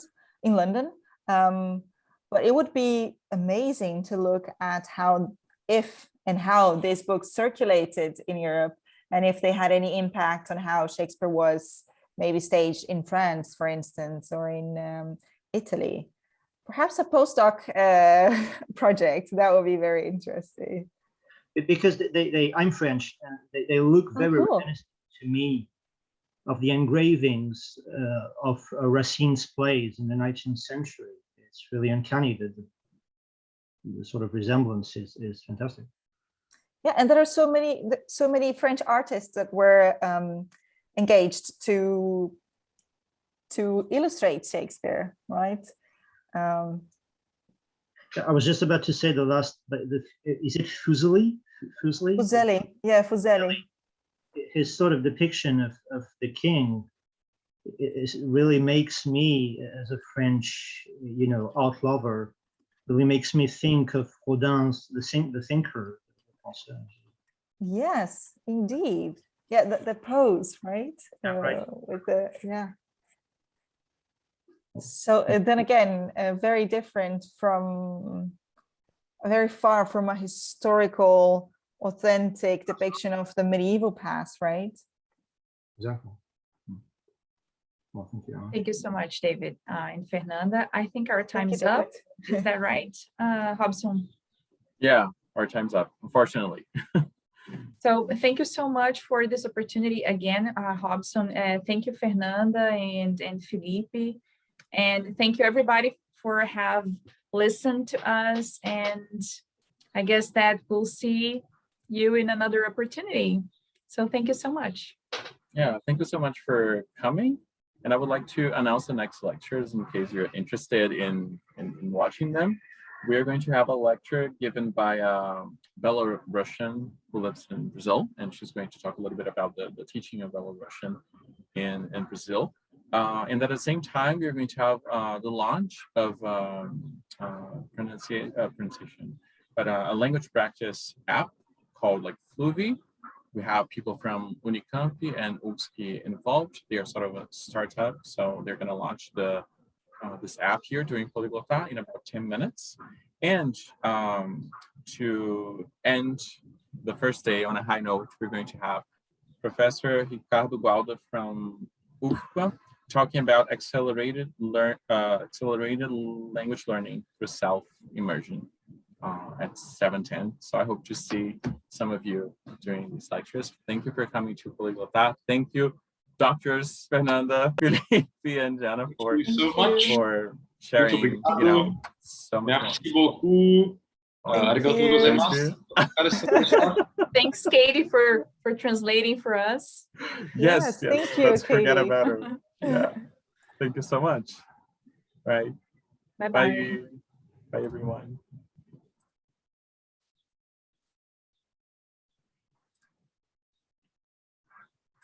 But it would be amazing to look at how this book circulated in Europe and if they had any impact on how Shakespeare was maybe staged in France, for instance, or in Italy. Perhaps a postdoc project, that would be very interesting. Because I'm French, and they look very reminiscent to me of the engravings of Racine's plays in the 19th century. It's really uncanny that the sort of resemblance is fantastic. Yeah, and there are so many French artists that were engaged to illustrate Shakespeare, right? I was just about to say the last, but is it Fuseli? Fuseli, yeah, Fuseli. His sort of depiction of the king really makes me, as a French, art lover, really makes me think of Rodin's The Thinker. Also. Yes, indeed. Yeah, the pose, right? Right. With the So then again, very different from, very far from a historical, authentic depiction of the medieval past, right? Exactly. Well, thank you. Thank you so much, David and Fernanda. I think our time's David. up. Is that right, Robson? Yeah, our time's up, unfortunately. So thank you so much for this opportunity again, Robson. Thank you, Fernanda and Filipe. And thank you, everybody, for have listened to us. And I guess that we'll see you in another opportunity. So thank you so much. Yeah, thank you so much for coming. And I would like to announce the next lectures in case you're interested in watching them. We are going to have a lecture given by a Belarusian who lives in Brazil, and she's going to talk a little bit about the teaching of Belarusian in Brazil. And at the same time, we're going to have the launch of pronunciation, but a language practice app called like Fluvi. We have people from Unicamp and UFSC involved. They are sort of a startup, so they're going to launch this app here during Poliglotar in about 10 minutes. And to end the first day on a high note, we're going to have Professor Ricardo Gualda from UFPA talking about accelerated language learning through self-immersion at 7:10. So I hope to see some of you during these lectures. Thank you for coming to Poliglotar. Thank you, Doctors Fernanda, Filipe, and Jana for sharing, so much. Merci beaucoup. Arigatou gozaimasu. Thanks, Katie, for translating for us. Yes, thank you, let's forget Katie. about it. Yeah, thank you so much. Right. Bye-bye. Bye, everyone.